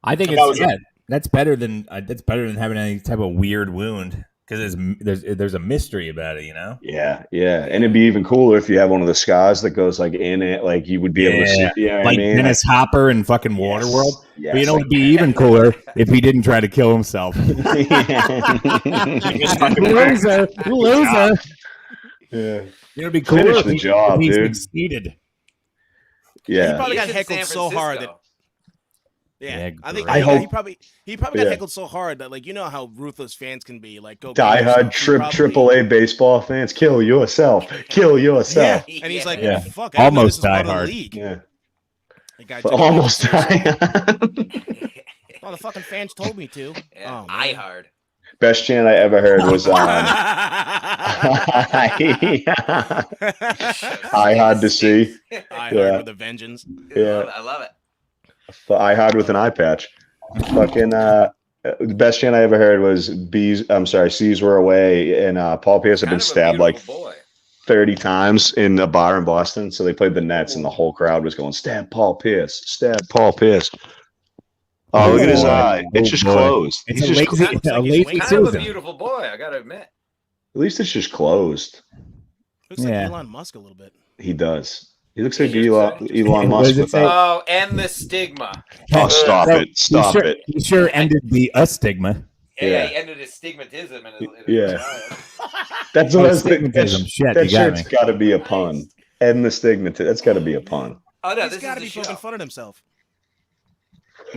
I think That it's was- that's better than having any type of weird wound because there's a mystery about it, you know. Yeah, yeah, and it'd be even cooler if you have one of the scars that goes like in it, like you would be able to see. Yeah. You know what Like I mean? Dennis Hopper in fucking Yes. Waterworld. Yes. But you know, it'd be even cooler if he didn't try to kill himself. Loser. Yeah. It'd be cooler Finish if the he, job, if he dude. succeeded. He Yeah. probably got He's in heckled San so hard that Francisco. Yeah, I think great. I hope- he probably Yeah. got heckled so hard that like you know how ruthless fans can be like go Die kill hard yourself. He probably- AAA baseball fans, kill yourself. Kill yourself. Yeah, and he's like, Yeah. fuck, I didn't know Almost this was part Die of the Hard. league. Yeah. The guy But took it almost seriously. die. Oh, the fucking fans told me to. Yeah, Oh, eye man. hard. Best chant I ever heard was I had to see. I Yeah. heard with a vengeance. Yeah. I love it. I had with an eye patch. Fucking the best chant I ever heard was C's were away, and Paul Pierce had been Kind of a stabbed like beautiful boy. 30 times in a bar in Boston. So they played the Nets, and the whole crowd was going, "Stab Paul Pierce! Stab Paul Pierce!" Oh, look at his boy. eye. It's Oh, just boy. closed. It's He's a just, lazy, looks like a he's lazy waiting. Kind of a Susan. beautiful boy, I gotta admit. at least it's just closed. Looks like Yeah. Elon Musk a little bit. He does. He looks like He Elon should Musk What does it say? without. Oh, and the stigma. Oh, stop So, it! Stop he sure, it! He sure ended the stigma. Yeah, Yeah. he ended his stigmatism. In his Yeah. child. That's Oh, what stigmatism. Shit, that you got shirt's me. got to be a pun. And the stigmatism. That's got to be a pun. Oh no, He's this got to is be the show. poking fun at himself.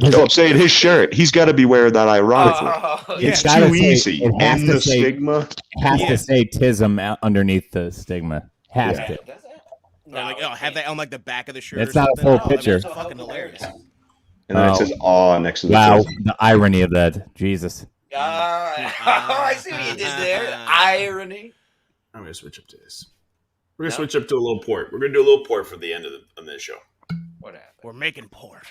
No, I'm saying his shirt. He's got to be wearing that ironically. Oh, Yeah. It's gotta too say- easy. it has And to the say- stigma. Has Yeah. to say tism out underneath the stigma. Has Yeah. to. Does it? Or like, oh, have that on like the back of the shirt. It's or not a something. full Oh, that'd be picture. fucking hilarious. And then Oh. it says "aw" next to the Wow, tism. the irony of that. Jesus. Oh, I see what you did there. Irony. I'm gonna switch up to this. We're gonna switch up to a little port. We're gonna do a little port for the end of this show. What happened? We're making port.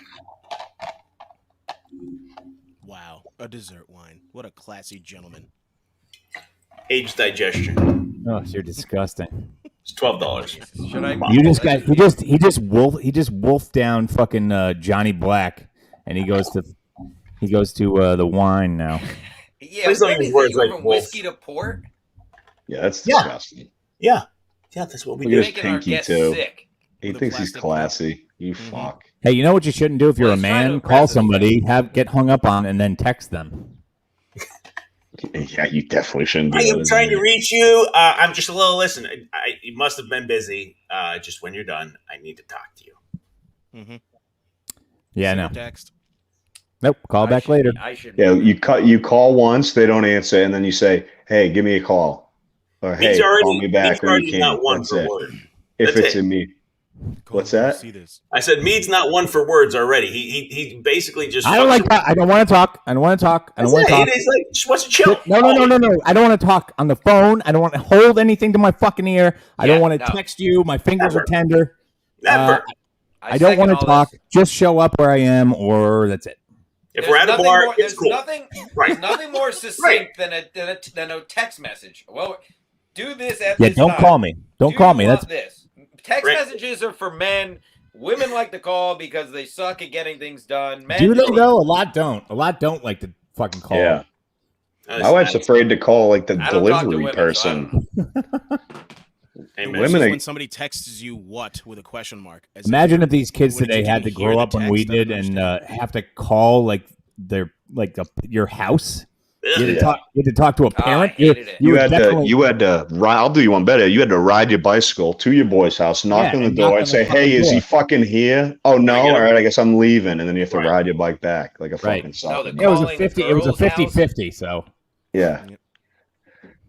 Wow, a dessert wine. What a classy gentleman. Aged digestion. Oh, you're disgusting. It's $12. Should I? You just got he just wolfed down fucking Johnny Black, and he goes to the wine now. Yeah, Please don't use words like from wolf. whiskey to port. Yeah, that's disgusting. Yeah, that's what we Look do. at his Making our pinky guests too. sick. He With a thinks he's plastic classy. You Mhm. fuck. Hey, you know what you shouldn't do if you're Well, a he's trying to man? Call impress us, somebody, get hung up on, and then text them. Yeah, you definitely shouldn't do I that. am as a trying to man. reach you. I'm just a little. Listen, you must have been busy. Just when you're done, I need to talk to you. Mm-hmm. Yeah, no. Text. Nope. Call back later. I should. Yeah, you call once, they don't answer, and then you say, "Hey, give me a call," or "Hey, call me back," or you can't. Not one That's for it. word. If That's it's it. in me, Call What's when you that? See this. I said Mead's not one for words already. He basically just. I don't like that. I don't want to talk. I don't want to talk. I don't want to talk. He's like just wants to chill. No. I don't want to talk on the phone. I don't want to hold anything to my fucking ear. I don't want to text you. My fingers are tender. Never. I don't want to talk. Just show up where I am, or that's it. If we're at a bar, it's cool. There's nothing more succinct than a text message. Well, do this at Yeah, this don't time. call me. Don't call me. That's this. Text messages are for men. Women like to call because they suck at getting things done. Men do they though? A lot don't. A lot don't like to fucking call. yeah. My wife's afraid to call like the I don't talk to delivery women, so I person. The Amen. worst Women is are- when somebody texts you what with a question mark. As Imagine if these kids What did you today had to didn't hear grow the up when we text? I don't did and understand. have to call like your house. You had, Ugh. to talk to a I parent. hated it. You would had definitely- to ride. I'll do you one better. You had to ride your bicycle to your boy's house, knock Yeah, on the and door, knock and on say, the fucking "Hey, is he door." fucking here?" Oh no! Bring it All up. right, I guess I'm leaving, and then you have to Right. ride your bike back like a Right. fucking sucker. the It was a calling 50. the It was a girl's house. 50-50. So Yeah, Yep.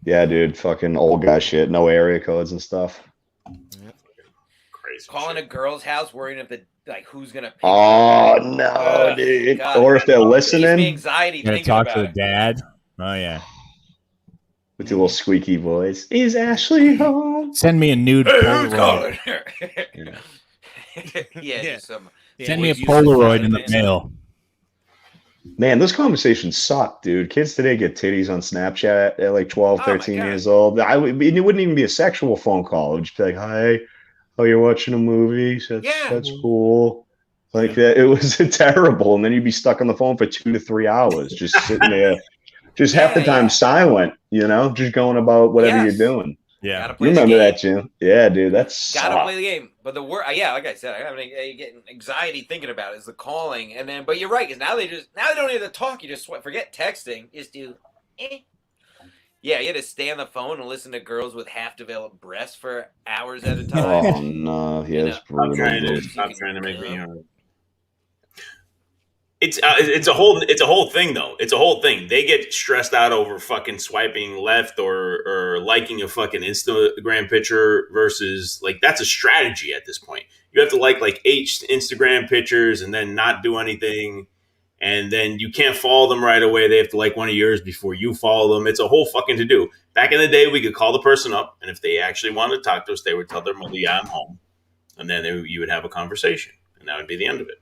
yeah, dude, fucking old guy shit. No area codes and stuff. Crazy. Calling a shit. girl's house, worrying if who's gonna pick Oh up. no, dude! God. Or if they're Gives me listening anxiety you're gonna thinking talk about to the it. dad. Oh yeah. with your little squeaky voice, is Ashley home? Send me a nude Hey, who's Polaroid. calling? Yeah. just some. Send me a use the Polaroid phone, in the man. mail. Man, those conversations suck, dude. Kids today get titties on Snapchat at like 12, Oh, my 13 God. years old. It wouldn't even be a sexual phone call. It would just be like, "Hi, oh, you're watching a movie? Yeah. That's cool." Like that. It was terrible. And then you'd be stuck on the phone for 2 to 3 hours, just sitting there, just half the time silent, just going about whatever Yes. you're doing. Yeah. Gotta You play the remember game. that, Jim? Yeah, dude. That's Gotta play the game. But the word, like I said, I'm getting anxiety thinking about it is the calling, and then. But you're right, because now they don't even have to talk. You just forget texting. Just do. Yeah, you had to stay on the phone and listen to girls with half-developed breasts for hours at a time. Oh no, yeah, it's Stop brutal, trying to, dude. stop trying to make me hard. It's a whole thing though. It's a whole thing. They get stressed out over fucking swiping left or liking a fucking Instagram picture versus like that's a strategy at this point. You have to like 8 Instagram pictures and then not do anything, and then you can't follow them right away. They have to like one of yours before you follow them. It's a whole fucking to do. Back in the day, we could call the person up, and if they actually wanted to talk to us, they would tell their mother, "Yeah, I'm home," and then you would have a conversation, and that would be the end of it.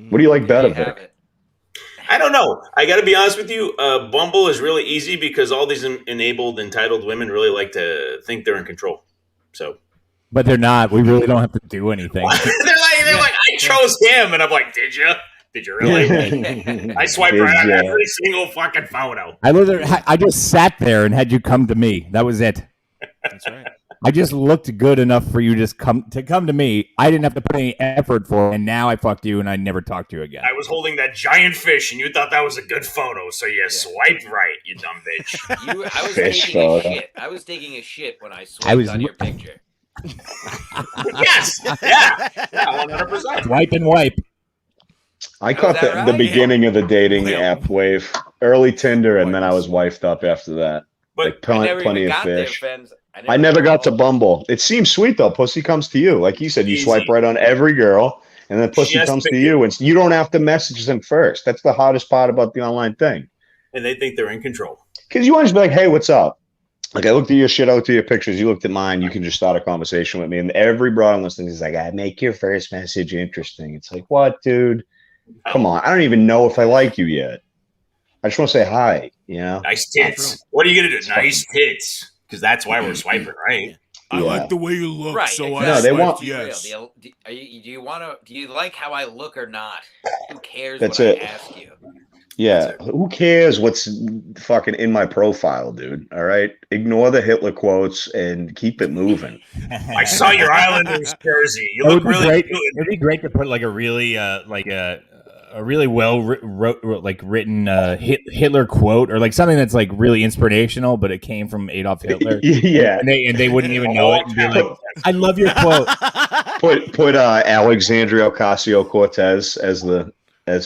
What do you like better, There you have Vic? it. I don't know. I got to be honest with you. Bumble is really easy because all these enabled, entitled women really like to think they're in control. So But they're not. We really don't have to do anything. they're like, I chose him, and I'm like, did you? Did you really? I swiped right on every single fucking photo. I just sat there and had you come to me. That was it. That's right. I just looked good enough for you to come to me. I didn't have to put any effort for it, and now I fucked you and I never talked to you again. I was holding that giant fish, and you thought that was a good photo, so you swiped right, you dumb bitch. I was Fish taking a photo. shit. I was taking a shit when I swiped on your picture. Yes, yeah, 100%. Wipe and wipe. I caught that the right? beginning of the dating Yeah. app wave, early Tinder, and then I was wifed up after that. But Like I never plenty even of got there, fish. Fenz. I never got to Bumble. It seems sweet though. Pussy comes to you, like you said. You Easy. swipe right on every girl, and then pussy has to comes pick to you, and you don't have to message them first. That's the hardest part about the online thing, and they think they're in control. because you want to just be like, "Hey, what's up?" Like, I looked at your shit, I looked at your pictures, you looked at mine, you can just start a conversation with me. And every broad on listening is like, I make your first message interesting. It's like, what, dude? Come on. I don't even know if I like you yet. I just want to say hi, you know? Nice tits. What are you going to do? Nice tits. Because that's why we're swiping, right? I like the way you look, right, so exactly. No, they want- yes. Do you like how I look or not? Who cares That's what it. I ask you? Yeah, who cares what's fucking in my profile, dude? All right? Ignore the Hitler quotes and keep it moving. I saw your Islanders jersey. You It look would be really great. good. It'd be great to put like a really a really well written Hitler quote or like something that's like really inspirational, but it came from Adolf Hitler. Yeah. And they wouldn't even know it. And be like, I love your quote. Put Alexandria Ocasio-Cortez as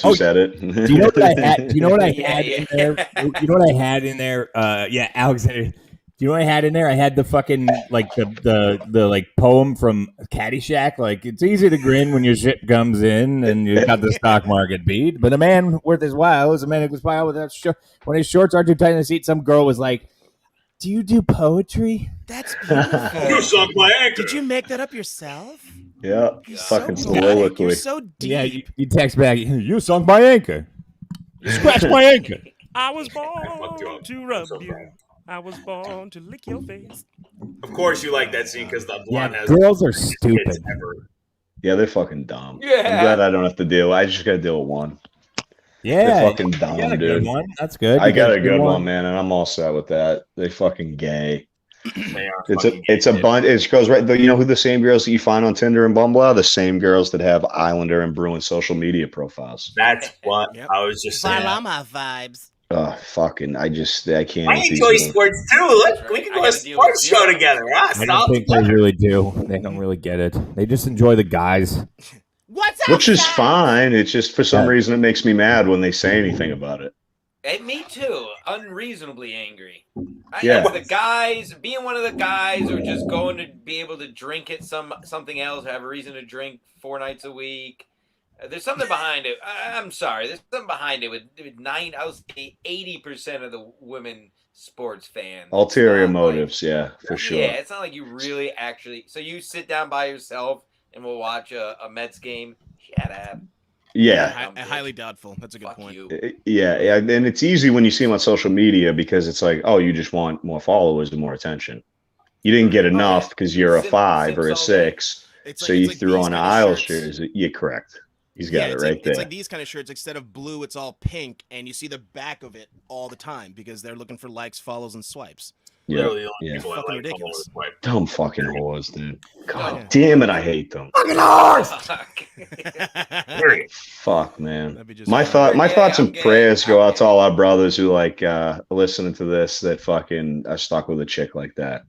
who said it. Do you know what I had? Do you know what I Yeah, had yeah. in there? You know what I had in there? Yeah, Alexander. Do you know what I had in there? I had the fucking like the like poem from Caddyshack. Like, it's easy to grin when your shit comes in and you got the stock market beat, but a man worth his while is a man who goes by without when his shorts aren't too tight in the seat. Some girl was like, "Do you do poetry?" That's beautiful. You suck my anchor. Did you make that up yourself? Yeah, You're fucking so poetic. soliloquy. You're so deep. Yeah, you text back. You sunk my anchor. You scratched my anchor. I was fucked you born up. to rub so you. sorry. I was born to lick your face. Of course, you like that scene because the Yeah, blonde has girls are kids stupid. ever. Yeah, they're fucking dumb. Yeah. I'm glad I don't have to deal. I just got to deal with one. Yeah, They're fucking you got dumb, a good dude. one. That's good. I You got a good one, man, and I'm all set with that. They fucking gay. They are It's a bunch. It goes right. You know who the same girls that you find on Tinder and Bumble are? The same girls that have Islander and Bruin social media profiles. That's what Yep. I was just saying. Valama vibes. Fucking, I can't. I with these enjoy girls. sports too. Look, we I can go to a gotta deal with sports show zero. together. Ah, I stop don't think they really do. They don't really get it. They just enjoy the guys. What's up, Which is guys? fine. It's just for some Yeah. reason it makes me mad when they say anything about it. Hey, me too. Unreasonably angry. Yeah. The guys, being one of the guys, or just going to be able to drink it something else, have a reason to drink 4 nights a week. There's something behind it. I'm sorry. There's something behind it with 80% of the women sports fans. Ulterior motives, yeah, for sure. Yeah, it's not like you really actually. So you sit down by yourself and we'll watch a Mets game. Shut up. Yeah. Highly doubtful. That's a good Fuck point. you. Yeah, and it's easy when you see them on social media because it's like, oh, you just want more followers and more attention. You didn't get enough because you're a 5 or a 6, so you threw on an Isles jersey. You're correct. He's got it right there. It's like these kind of shirts. Instead of blue, it's all pink, and you see the back of it all the time because they're looking for likes, follows, and swipes. Yeah, Literally the only yeah. people I Fucking like ridiculous. Dumb fucking whores, dude. God Yeah. damn it, I hate them. Fuck. Period. Fuck, man. That'd be just My fine. thoughts I'm and gay. prayers go out to all our brothers who like listening to this that fucking are stuck with a chick like that.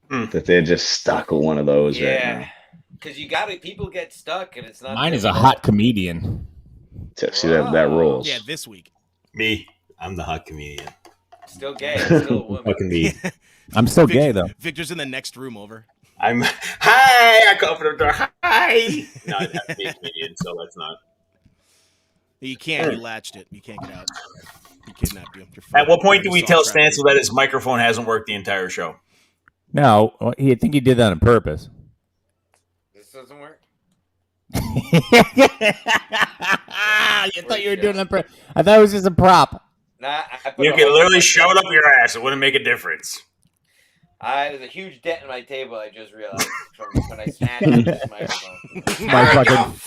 That they're just stuck with one of those right Yeah. now. Because people get stuck and it's not. Mine is their a fault. hot comedian. See that rules. Yeah, this week. Me, I'm the hot comedian. Still gay. Still a woman. Fucking me. I'm still gay though. Victor's in the next room over. I'm hi. I come from the door. Hi. No, I have to be a comedian, so that's not. You can't. You latched it. You can't get out. He kidnapped you. At what point do we tell Stancil that his microphone hasn't worked the entire show? No, I think he did that on purpose. This doesn't work. You thought you were doing it on purpose. I thought it was just a prop. Nah, I put You a can hole literally in shove it my up your ass. It wouldn't make a difference. There's a huge dent in my table. I just realized from when I smashed this microphone. My fucking.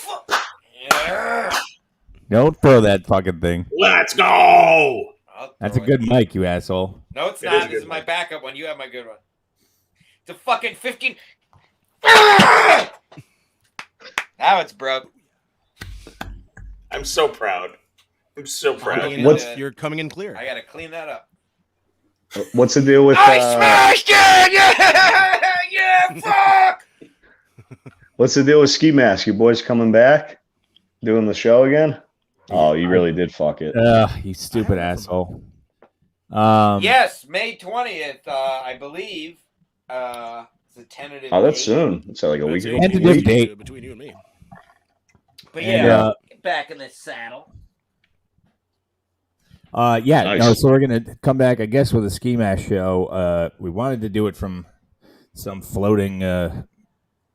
Yeah. Don't throw that fucking thing. Let's go. I'll That's a throw good it. mic, you asshole. No, it's It not. is a This good is my one. backup one. You have my good one. It's a fucking 15. Now it's broke. I'm so proud. I'm so proud. You're coming in clear. I gotta clean that up. What's the deal with I smashed it! Yeah, fuck! what's the deal with Ski Mask? You boys coming back? Doing the show again? Oh, you really did fuck it. You stupid asshole. Yes, May 20th, I believe. It's a tentative. Oh, that's date. soon. It's like a week ago. Tentative date. Between you and me. But And, yeah, get back in the saddle. Yeah. Nice. No. So we're gonna come back, I guess, with a ski mask show. We wanted to do it from some floating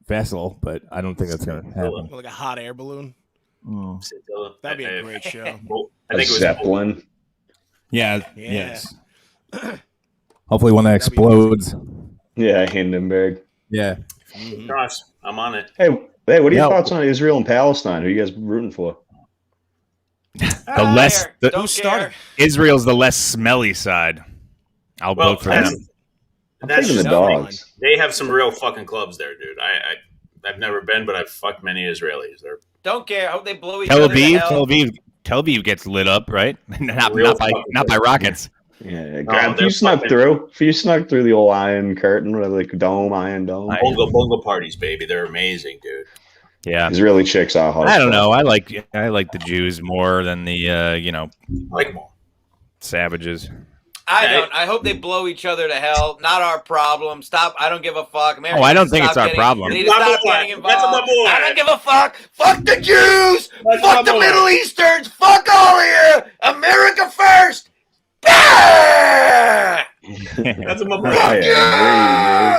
vessel, but I don't think that's gonna happen. Like a hot air balloon. Oh. That'd be a great show. I A think it was Zeppelin. Yeah. Yeah. Yes. Hopefully, one that That'd be explodes. Yeah, Hindenburg. Yeah. Gosh, I'm on it. Hey, what are your Yeah. thoughts on Israel and Palestine? Who are you guys rooting for? The less the, Don't Who started? Israel's the less smelly side. I'll Well, vote for them. I'm That's taking the just dogs. They have some real fucking clubs there, dude. I've never been, but I've fucked many Israelis. They're Don't care. I hope they blow each Tel other to Aviv, hell. Tel Aviv gets lit up, right? not Real by fucking not by rockets. Yeah, No, if you snuck through the old iron curtain, or like iron dome. bongo parties, baby. They're amazing, dude. Yeah. Israeli chicks are hard. I don't know. I like the Jews more than the I like them all. savages. I don't. I hope they blow each other to hell. Not our problem. Stop. I don't give a fuck. Americans I don't think stop it's our getting- problem. They need to That's stop my getting boy. That's involved. my boy. I don't give a fuck. Fuck the Jews. That's Fuck my the boy. Middle Easterns. Fuck all of you. America first. Bah! That's my boy. I agree,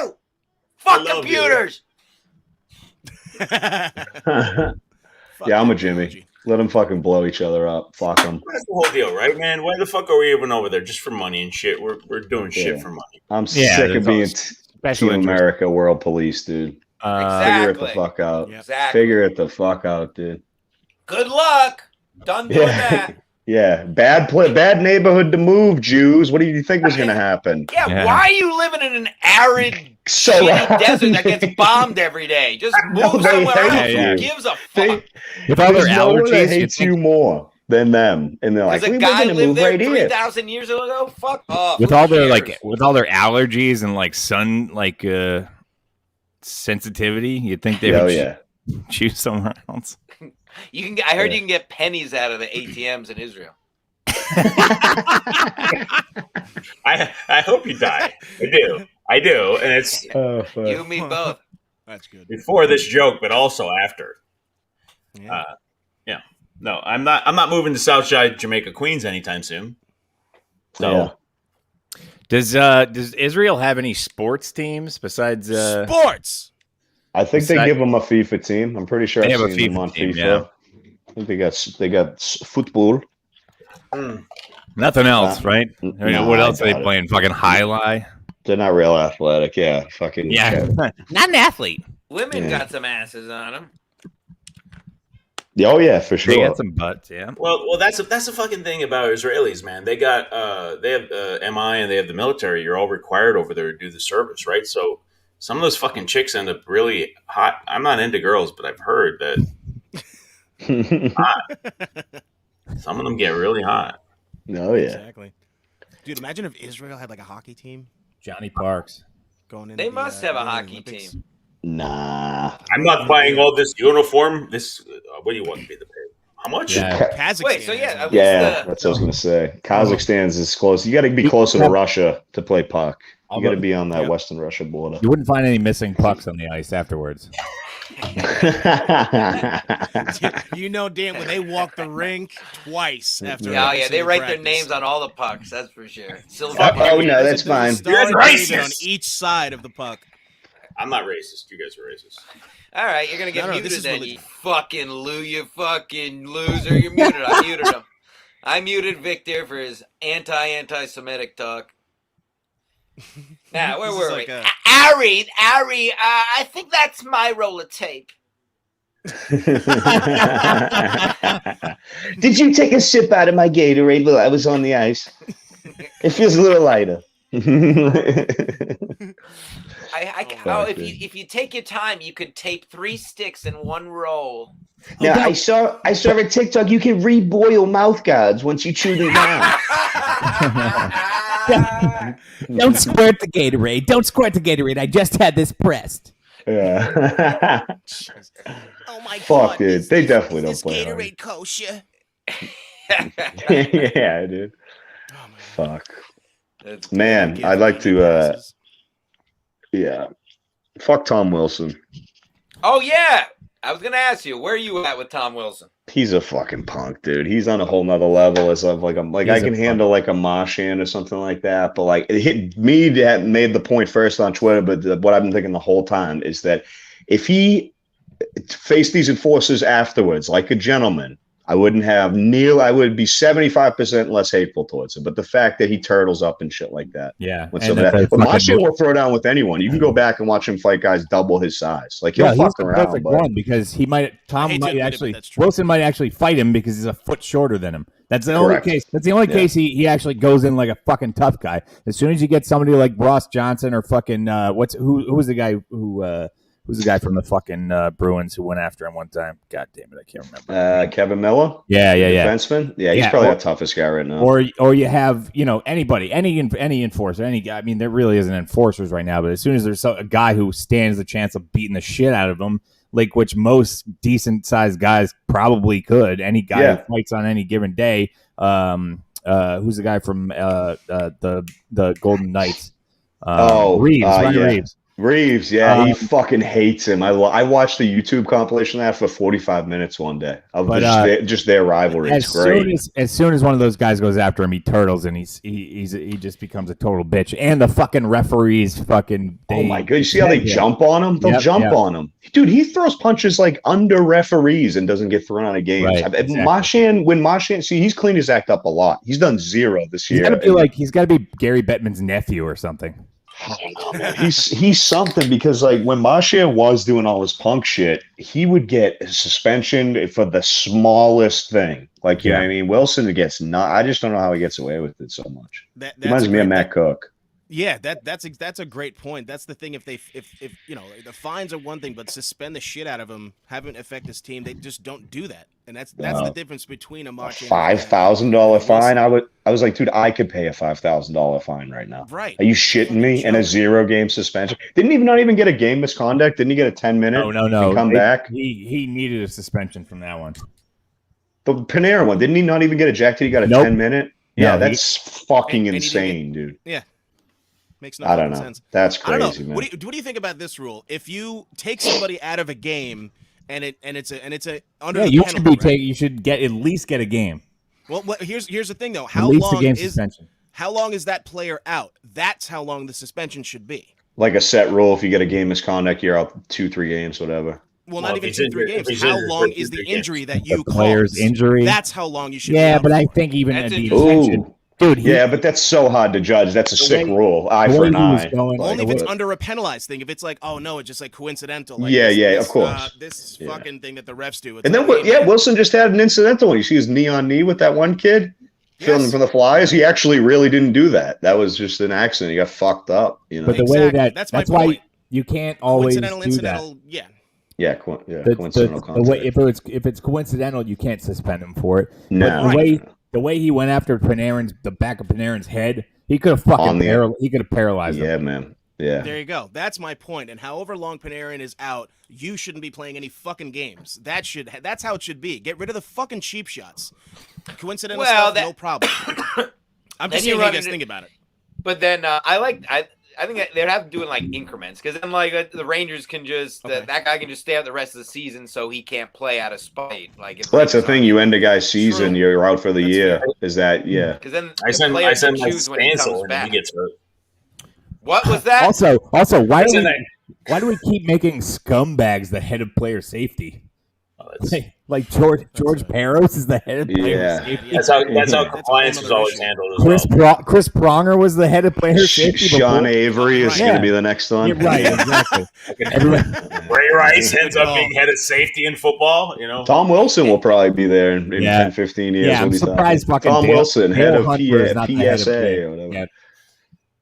You! Fuck I love you. computers. Yeah, I'm a Jimmy. Let them fucking blow each other up. Fuck them. That's the whole deal, right, man? Why the fuck are we even over there just for money and shit? We're doing shit Yeah. for money. I'm Yeah, sick of there's being always special Team interest. America World Police, dude. Figure it the Exactly. fuck out. Yep. Exactly. Figure it the fuck out, dude. Good luck. Done doing that. Yeah, bad neighborhood to move, Jews. What do you think was going to happen? Yeah, Yeah. why are you living in an arid, So shitty desert that gets bombed every day? Just No, move they somewhere hate else. you. Who gives a They- fuck? With all their There's no one that allergies, hates think- you more than them, and they're like, Does a we're guy going to live move there right here. 3,000 years ago? Fuck off. with Who all their cares? with all their allergies and like sun sensitivity, you'd think they Oh would yeah. choose somewhere else. You can. I heard Yeah. you can get pennies out of the ATMs in Israel. I hope you die. I do, and it's Oh, fuck. You and me both. That's good. before this joke, but also after. Yeah. No, I'm not moving to Southside Jamaica, Queens anytime soon. So Yeah. Does Israel have any sports teams besides? Sports. I think they Besides- give them a FIFA team. I'm pretty sure They I've have a seen them FIFA on team, FIFA. yeah. I think they got football. Nothing else, right? I mean, No, what I else are they doubt it. playing? Fucking highlight? They're not real athletic. Yeah, fucking Yeah, not an athlete. Women Yeah. got some asses on them. Oh yeah, for They sure. got some butts, yeah. Well, that's the fucking thing about Israelis, man. They got they have MI and they have the military. You're all required over there to do the service, right? So some of those fucking chicks end up really hot. I'm not into girls, but I've heard that some of them get really hot. Oh yeah. Exactly. Dude, imagine if Israel had like a hockey team Johnny Parks. going in. They must have a hockey Olympics. team. Nah. I'm not buying all this uniform. This what do you want me to pay? How much? Yeah. Kazakhstan. Wait, so has yeah, one. at least Yeah, the- that's what I was gonna say. Kazakhstan's is close. You got to be closer to Russia to play puck. You got to be on that Yep. Western Russia border. You wouldn't find any missing pucks on the ice afterwards. You know, Dan, when they walk the rink twice after. Yeah, every yeah, they single write their practice. names on all the pucks. That's for sure. Silver. Oh, no, that's There's a fine. Star You're David racist. on each side of the puck. I'm not racist. You guys are racist. All right, you're gonna get No, this muted is then. religion. You fucking you fucking loser. You're muted. I muted him. I muted Victor for his anti-Semitic talk. Now, where This is were like we? a- Ari, I think that's my roll of tape. Did you take a sip out of my Gatorade while I was on the ice? It feels a little lighter. If you take your time, you could tape 3 sticks in one roll. Now I saw a TikTok. You can reboil mouth guards once you chew them down. Don't squirt the Gatorade. Don't squirt the Gatorade. I just had this pressed. Yeah. Oh my Fuck, god. dude. They definitely don't Is play Gatorade kosher? Yeah, dude. Oh my god. Fuck. That's- Man, Give I'd like me to. passes. Yeah. Fuck Tom Wilson. Oh yeah, I was gonna ask you, where are you at with Tom Wilson? He's a fucking punk, dude. He's on a whole nother level as of I can handle like a Martian or something like that. But like it hit me that made the point first on Twitter. But what I've been thinking the whole time is that if he faced these enforcers afterwards, like a gentleman, I would be 75% less hateful towards him. But the fact that he turtles up and shit like that. Yeah. With some of that. But Martian will throw down with anyone. You can go back and watch him fight guys double his size. Like he'll fuck around. One because Wilson might actually fight him because he's a foot shorter than him. That's the only case. That's the only case he actually goes in like a fucking tough guy. As soon as you get somebody like Ross Johnson or fucking who was the guy who's the guy from the fucking Bruins who went after him one time? God damn it, I can't remember. Kevin Miller? Yeah. Defenseman? Yeah, he's probably the toughest guy right now. Or you have, anybody, any enforcer, any guy. I mean, there really isn't enforcers right now, but as soon as there's a guy who stands the chance of beating the shit out of him, like which most decent-sized guys probably could, any guy who fights on any given day, who's the guy from the Golden Knights? Reeves, Ryan Reeves. Reeves, he fucking hates him. I watched the YouTube compilation of that for 45 minutes one day of just their rivalry. It's great. As soon as one of those guys goes after him, he turtles and he just becomes a total bitch. And the fucking referees fucking. Oh my god! You see how they jump on him? They'll jump on him, dude. He throws punches like under referees and doesn't get thrown out of games. Right, exactly. When Marchand, he's cleaned his act up a lot. He's done 0 this year. He's got to be Gary Bettman's nephew or something. I don't know, man. He's something because like when Marchand was doing all his punk shit, he would get a suspension for the smallest thing. Like you know what I mean? Wilson gets not. I just don't know how he gets away with it so much. Reminds me of Matt Cook. Yeah, that's a great point. That's the thing. If the fines are one thing, but suspend the shit out of him, haven't affect his team. They just don't do that, and that's the difference between a Marchand $5,000 fine. I was like, dude, I could pay a $5,000 fine right now. Right? Are you shitting me? And a 0-game suspension. Didn't he not even get a game misconduct? Didn't he get a 10-minute? No. Come back. He needed a suspension from that one. The Panera one. Didn't he not even get ejected? He got a 10-minute. Yeah, that's fucking insane, dude. Yeah. Makes no sense. That's crazy, man. What do you think about this rule? If you take somebody out of a game and it's under the penalty, you should at least get a game. Well, here's the thing though. How long is that player out? That's how long the suspension should be. Like a set rule, if you get a game misconduct, you're out 2-3 games, whatever. Well, not even 2-3 games. How long is the injury that you caused? Player's injury. That's how long you should. Yeah, but I think even at the intention. Dude, but that's so hard to judge. That's a sick rule. Eye for an eye. Only if it's under a penalized thing. If it's like, oh no, it's just like coincidental. Like of course. This fucking thing that the refs do. And then, Wilson just had an incidental one. You see his knee on knee with that one kid filming from the Flyers. He actually really didn't do that. That was just an accident. He got fucked up. But the way that's why you can't always do incidental, that. Yeah, coincidental contact. If it's coincidental, you can't suspend him for it. No. The way he went after the back of Panarin's head, he could have paralyzed him. Yeah, man. Yeah. There you go. That's my point. And however long Panarin is out, you shouldn't be playing any fucking games. That's how it should be. Get rid of the fucking cheap shots. Coincidental stuff, no problem. I'm just saying you guys think about it. But then I think they'd have to do it in like increments because then like the Rangers can just that guy can just stay out the rest of the season so he can't play out of spite. Like that's the thing. You end a guy's season, you're out for the year. Fair. Is that Because then I send my Stancil and he gets hurt. What was that? Also, why do we keep making scumbags the head of player safety? Like George Peros is the head of player safety. That's how compliance was always handled. Chris Pronger was the head of player safety. Sean Avery is going to be the next one. Yeah, right, exactly. Ray Rice ends up being head of safety in football. Tom Wilson will probably be there in 10, 15 years. Yeah, I'm surprised. Fucking Tom Wilson, head of PSA or whatever.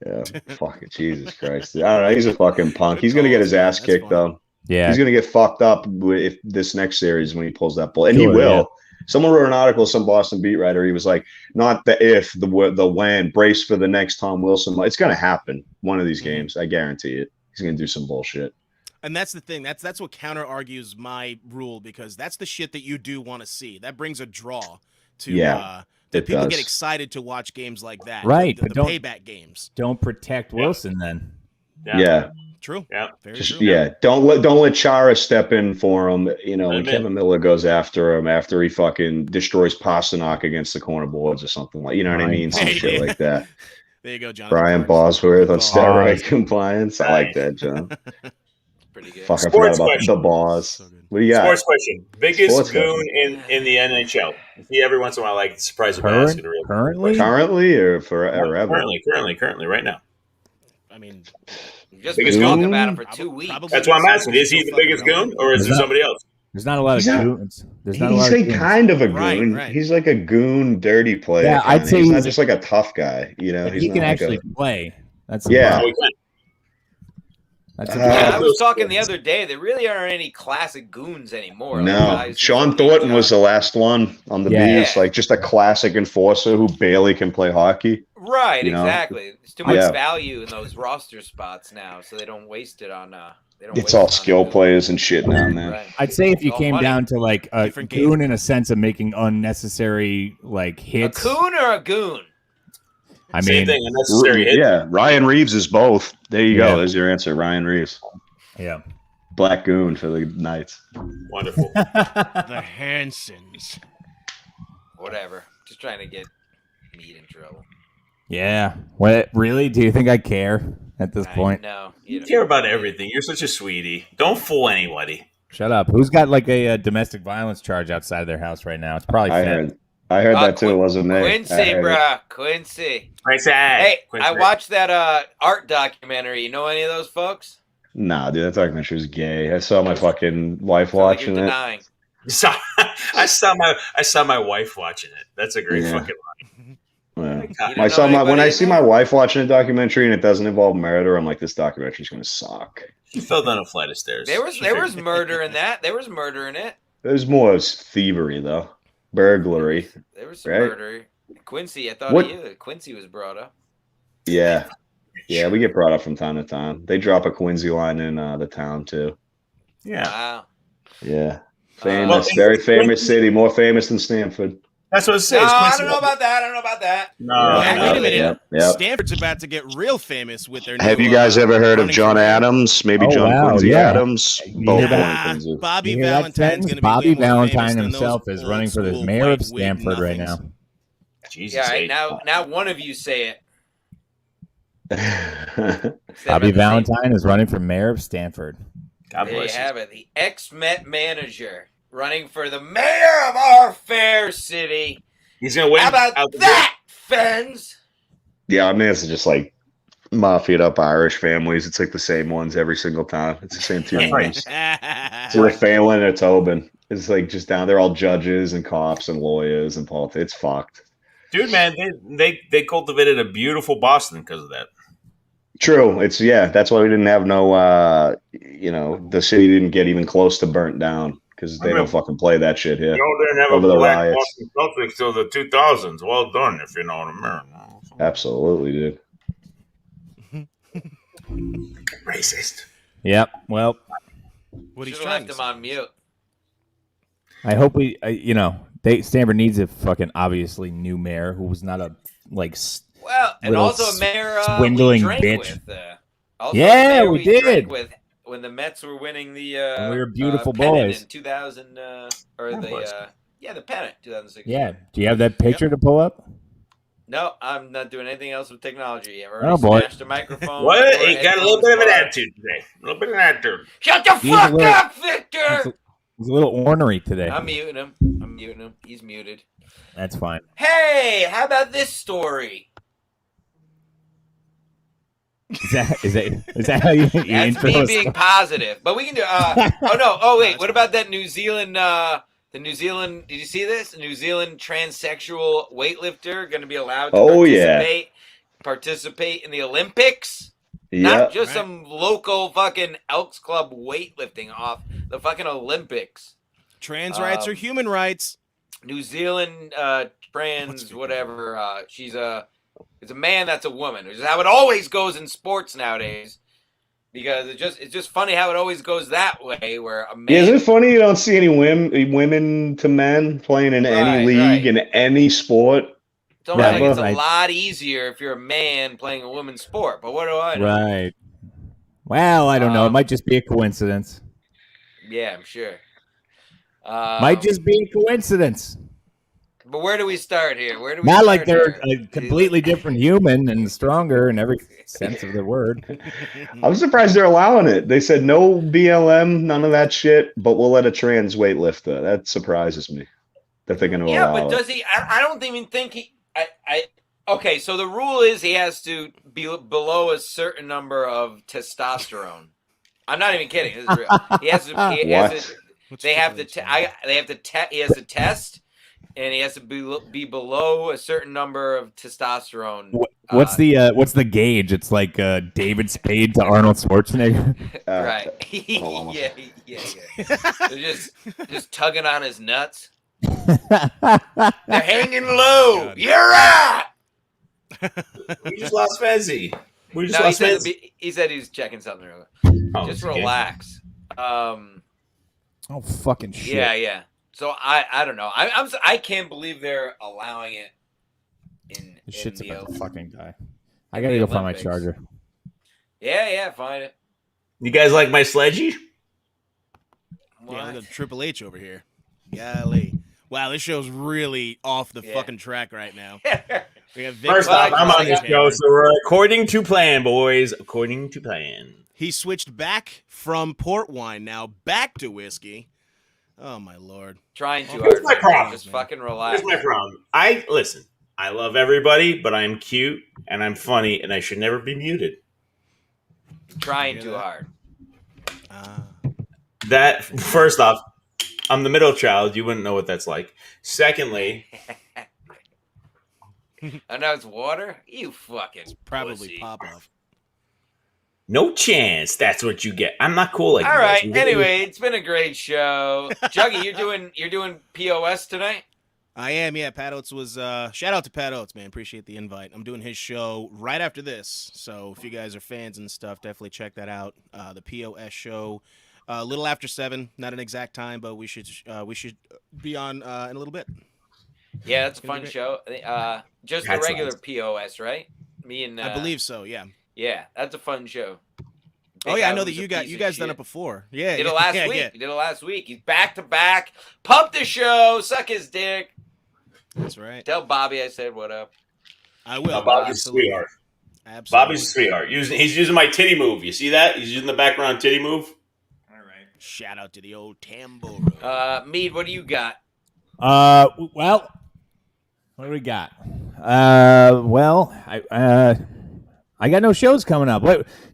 Yeah, fucking Jesus Christ. I don't know. He's a fucking punk. He's going to get his ass kicked though. Yeah, he's going to get fucked up if this next series when he pulls that bull, and he will. Yeah. Someone wrote an article, some Boston beat writer. He was like, "Not the if, the when. Brace for the next Tom Wilson. It's going to happen one of these games. I guarantee it. He's going to do some bullshit." And that's the thing. That's what counter argues my rule because that's the shit that you do want to see. That brings a draw to that people get excited to watch games like that. Right, the payback games. Don't protect Wilson then. Yeah. True. Yeah. Very Just true. don't let Chara step in for him. You know, when Admit. Kevin Miller goes after him after he fucking destroys Pasternak against the corner boards or something like, you know what I mean? Some shit like that. There you go, Jonathan. Brian Parks. Bosworth on steroid Boss. compliance. I like that, John. Pretty good. Fuck, I forgot Sports about question. the boss. So good. What do you got? Sports question. Biggest Sports goon question. in the NHL. You see every once in a while, like surprise with asking a real Currently? question. Currently or forever? Currently, right now. I mean, We've just been Biggest talking goon? about him for 2 weeks. Probably That's why I'm not asking. Is he the fucking biggest goon, relevant. or is Is there that- somebody else? There's not a lot of He's not- goons. There's not a He's lot like of goons. kind of a Right, goon. right. He's like a goon, dirty player. Yeah, I'd kinda. say he's not he's- just like a tough guy. You know, If he's he not can like actually a. play. That's the Yeah. Oh, problem. he can. That's the Yeah, I problem. was talking the other day. There really aren't any classic goons anymore. No, Like guys who Sean do a good Thornton was the job. last one on the Yeah. Bees, like just a classic enforcer who barely can play hockey. Right, you know? exactly. There's too much Yeah. value in those roster spots now, so they don't waste it on. They don't It's waste all it on skill goons. players and shit now, man. Right. I'd say if you All came money. down to like a Different game. goon in a sense of making unnecessary like A hits. coon or a goon? I Same mean, thing. Unnecessary hit. Yeah, Ryan Reeves is both. There you Yeah. go. There's your answer, Ryan Reeves. yeah. Black goon for the Knights. Wonderful. The Hansons. Whatever. Just trying to get me in trouble. Yeah. What? Really? Do you think I care at this point? No. You care about everything. You're such a sweetie. Don't fool anybody. Shut up. Who's got like a, domestic violence charge outside their house right now? It's probably Fenz. I heard that too. It wasn't me. Quincy, I heard it. bruh. Quincy. Quincy. Hey, Quincy. I watched that art documentary. You know any of those folks? Nah, dude, that documentary was gay. I saw my fucking wife Feel like watching you're it. denying. I saw my wife watching it. That's a great Yeah. fucking Yeah. You don't I know saw when anybody I in see there? my wife watching a documentary and it doesn't involve murder, I'm like, this documentary's gonna suck. She fell down a flight of stairs. There was She there was figured- murder in that. There was murder in it. There's more thievery though, burglary. There was some Right. murder. Quincy, I thought What- of you. Quincy was brought up. Yeah, yeah, we get brought up from time to time. They drop a Quincy line in the town too. Yeah. Wow. Yeah, Well, famous, very famous city, more famous than Stanford. That's what it No, says. I don't know about that. I don't know about that. No, Hey, no. wait a minute. Yep, yep. Stanford's about to get real famous with their. Have new, you guys ever heard of running John career. Adams? Maybe Oh, John wow, Quincy yeah. Adams. You Both hear born that? in Quincy. Bobby You hear that, Valentine's Fenz? going to be Bobby way more famous Valentine than himself those is running for the old-school mayor of white wig Stanford right nothings. now. Jesus. Yeah, right, hey. now one of you say it. Instead of Bobby at the same- Valentine is running for mayor of Stanford. God There you bless you. have it. The ex-Met manager running for the mayor of our fair city. He's gonna win. How about out the that, Fenz? Yeah, I mean, it's just like mafiaed up Irish families. It's like the same ones every single time. It's the same two That's right. names. It's either Phelan or Tobin. It's like just down. They're all judges and cops and lawyers and politics. It's fucked. Dude, man, they cultivated a beautiful Boston because of that. True. It's that's why we didn't have no. The city didn't get even close to burnt down because they don't fucking play that shit here. You didn't have Over a the black riots. Boston Celtics till the 2000s. Well done, if you know what I mean. Absolutely, dude. Racist. Yep. Well, What he's Should have trying left to him say. on mute. I hope Stanford needs a fucking obviously new mayor who was not a Well, and Little also a mayor swindling we drank bitch. With. Also Yeah, a mayor we drank did. with when the Mets were winning the When we were beautiful pennant boys. in 2000 or That was. the pennant 2016. Yeah. Do you have that picture to pull up? No, I'm not doing anything else with technology. I've already Oh, boy. smashed a microphone. What? tore He got a little bit of an headphones attitude today. A little bit of an attitude. apart. Shut the He's a fuck little- up, Victor! He's a little ornery today. I'm muting him. He's muted. That's fine. Hey, how about this story? Is that how you That's intro me a being story? positive. But we can do. Wait. What about that New Zealand? The New Zealand. Did you see this? New Zealand transsexual weightlifter going to be allowed to participate in the Olympics. Not just some local fucking Elks Club weightlifting off the fucking Olympics. Trans rights are human rights. New Zealand trans whatever. It's a man that's a woman. Which is how it always goes in sports nowadays. Because it's just funny how it always goes that way, where a man. Yeah, isn't it funny you don't see any women to men playing in any league in any sport? It's almost like it's Right. a lot easier if you're a man playing a women's sport. But what do I know? Right. Well, I don't know. It might just be a coincidence. Yeah, I'm sure. Might just be a coincidence. But where do we start here? Where do we Not start like they're here? a completely different human and stronger in every sense of the word. I'm surprised they're allowing it. They said no BLM, none of that shit, but we'll let a trans weightlifter. That surprises me that they're going to allow but it. does he? I don't even think he. Okay, so the rule is he has to be below a certain number of testosterone. I'm not even kidding. This is real. He has to. He has to they have to. They have to. He has to test, and he has to be below a certain number of testosterone. What's the gauge? It's like David Spade to Arnold Schwarzenegger. Right. Yeah. They're just tugging on his nuts. They're hanging low. You're right. We just lost Fezzy. He said he was checking something earlier. Just relax. Oh fucking shit. Yeah. So I don't know. I can't believe they're allowing it in. This shit's in about the to fucking die. I gotta go find my charger. Yeah, find it. You guys like my sledgy? Yeah, look at Triple H over here. Golly. Wow, this show's really off the fucking track right now. We have First off, I'm on this show, so we're according to plan, boys. According to plan. He switched back from port wine now back to whiskey. Oh my lord. Trying too Here's hard. my problem. Just fucking relax. Here's my problem. Listen, I love everybody, but I'm cute and I'm funny and I should never be muted. Trying too hard. That first off, I'm the middle child. You wouldn't know what that's like. Secondly, I know it's water. You fucking probably pussy. pop off. no chance. That's what you get. I'm not cool like All you right. guys. Anyway, it's been a great show. Juggy, you're doing POS tonight? I am, yeah. Pat Oates was shout out to Pat Oates, man. Appreciate the invite. I'm doing his show right after this. So if you guys are fans and stuff, definitely check that out. The POS show. A little after 7, not an exact time, but we should be on in a little bit. Yeah, that's a fun show. Just That's the regular nice. POS, right? Me and I believe so, yeah. Yeah, that's a fun show. Oh Big yeah, I Al know was that a piece you of guys done shit. it before. Yeah, Did yeah, it last yeah, week. yeah. He did it last week. He's back to back. Pump the show. Suck his dick. That's right. Tell Bobby I said what up. I will. Bobby's a Absolutely. sweetheart. Absolutely. Bobby's a sweetheart. He's using my titty move. You see that? He's using the background titty move. All right. Shout out to the old Tambo. Mead, what do you got? Well, what do we got? I got no shows coming up.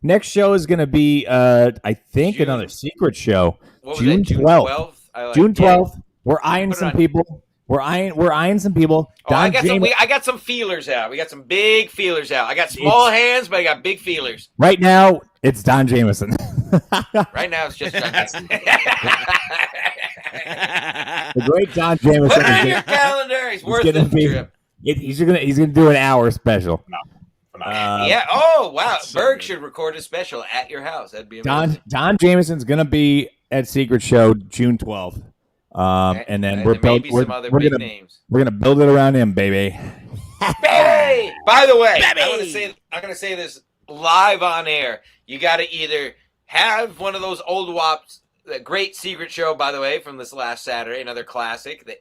Next show is going to be, I think, June. another secret show. What was June that, June 12th. 12th? June 12th. We're eyeing Put it some on. people. We're eyeing some people. Oh, I got some feelers out. We got some big feelers out. I got small hands, but I got big feelers. Right now, it's Don Jameson. Right now, it's just John. The great Don Jameson. Put it in your calendar. He's worth gonna the be- trip. He's gonna do an hour special. Yeah. Oh, wow. Berg should record a special at your house. That'd be amazing. Don Jameson's gonna be at Secret Show June 12th. And then we're maybe some other big names. We're gonna build it around him, baby. Baby! By the way, Baby! I'm gonna say this live on air. You got to either have one of those old wops. The great secret show, by the way, from this last Saturday, another classic, the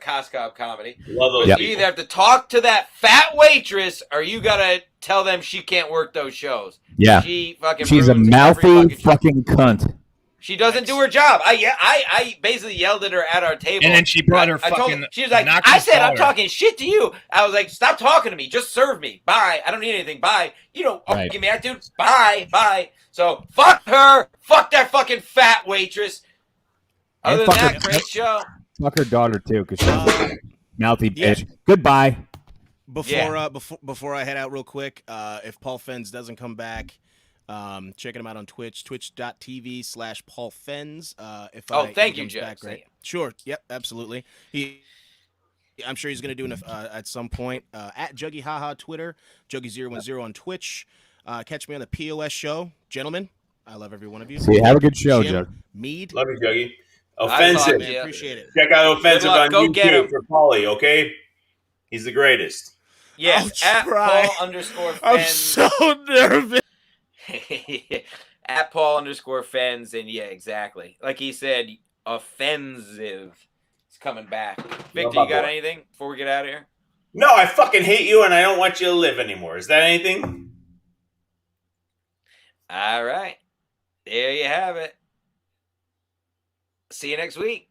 Koskov comedy. Love those You people. either have to talk to that fat waitress, or you gotta tell them she can't work those shows. Yeah. She fucking She's a ruins every mouthy show. fucking cunt. She doesn't do her job. I basically yelled at her at our table. And then she brought her I told fucking. her, she was like, knocked I his said, I'm collar. talking shit to you. I was like, stop talking to me. Just serve me. Bye. I don't need anything. Bye. You don't Right. give me attitude. Bye. Bye. So fuck her. Fuck that fucking fat waitress. And Other than fuck that, her- great show. Fuck her daughter too, because she's a mouthy bitch. Goodbye. Before I head out real quick, if Paul Fenz doesn't come back, checking him out on Twitch, twitch.tv/Paul Fenz. Thank you, Jeff. Right? Sure. Yep, absolutely. I'm sure he's going to do at some point. At Juggy Haha Twitter, Juggy010 on Twitch. Catch me on the POS show. Gentlemen, I love every one of you. See, have a good show, Jim, Jug. Mead. Love you, Juggy. I Offensive. thought, yeah. Appreciate it. Check out Offensive Good luck. on Go get him. YouTube for Paulie, okay? He's the greatest. Yes. I'll At try. Paul_Fenz. I'm so nervous. At Paul_Fenz, and yeah, exactly. Like he said, offensive is coming back. Victor, you got anything before we get out of here? No, I fucking hate you, and I don't want you to live anymore. Is that anything? All right. There you have it. See you next week.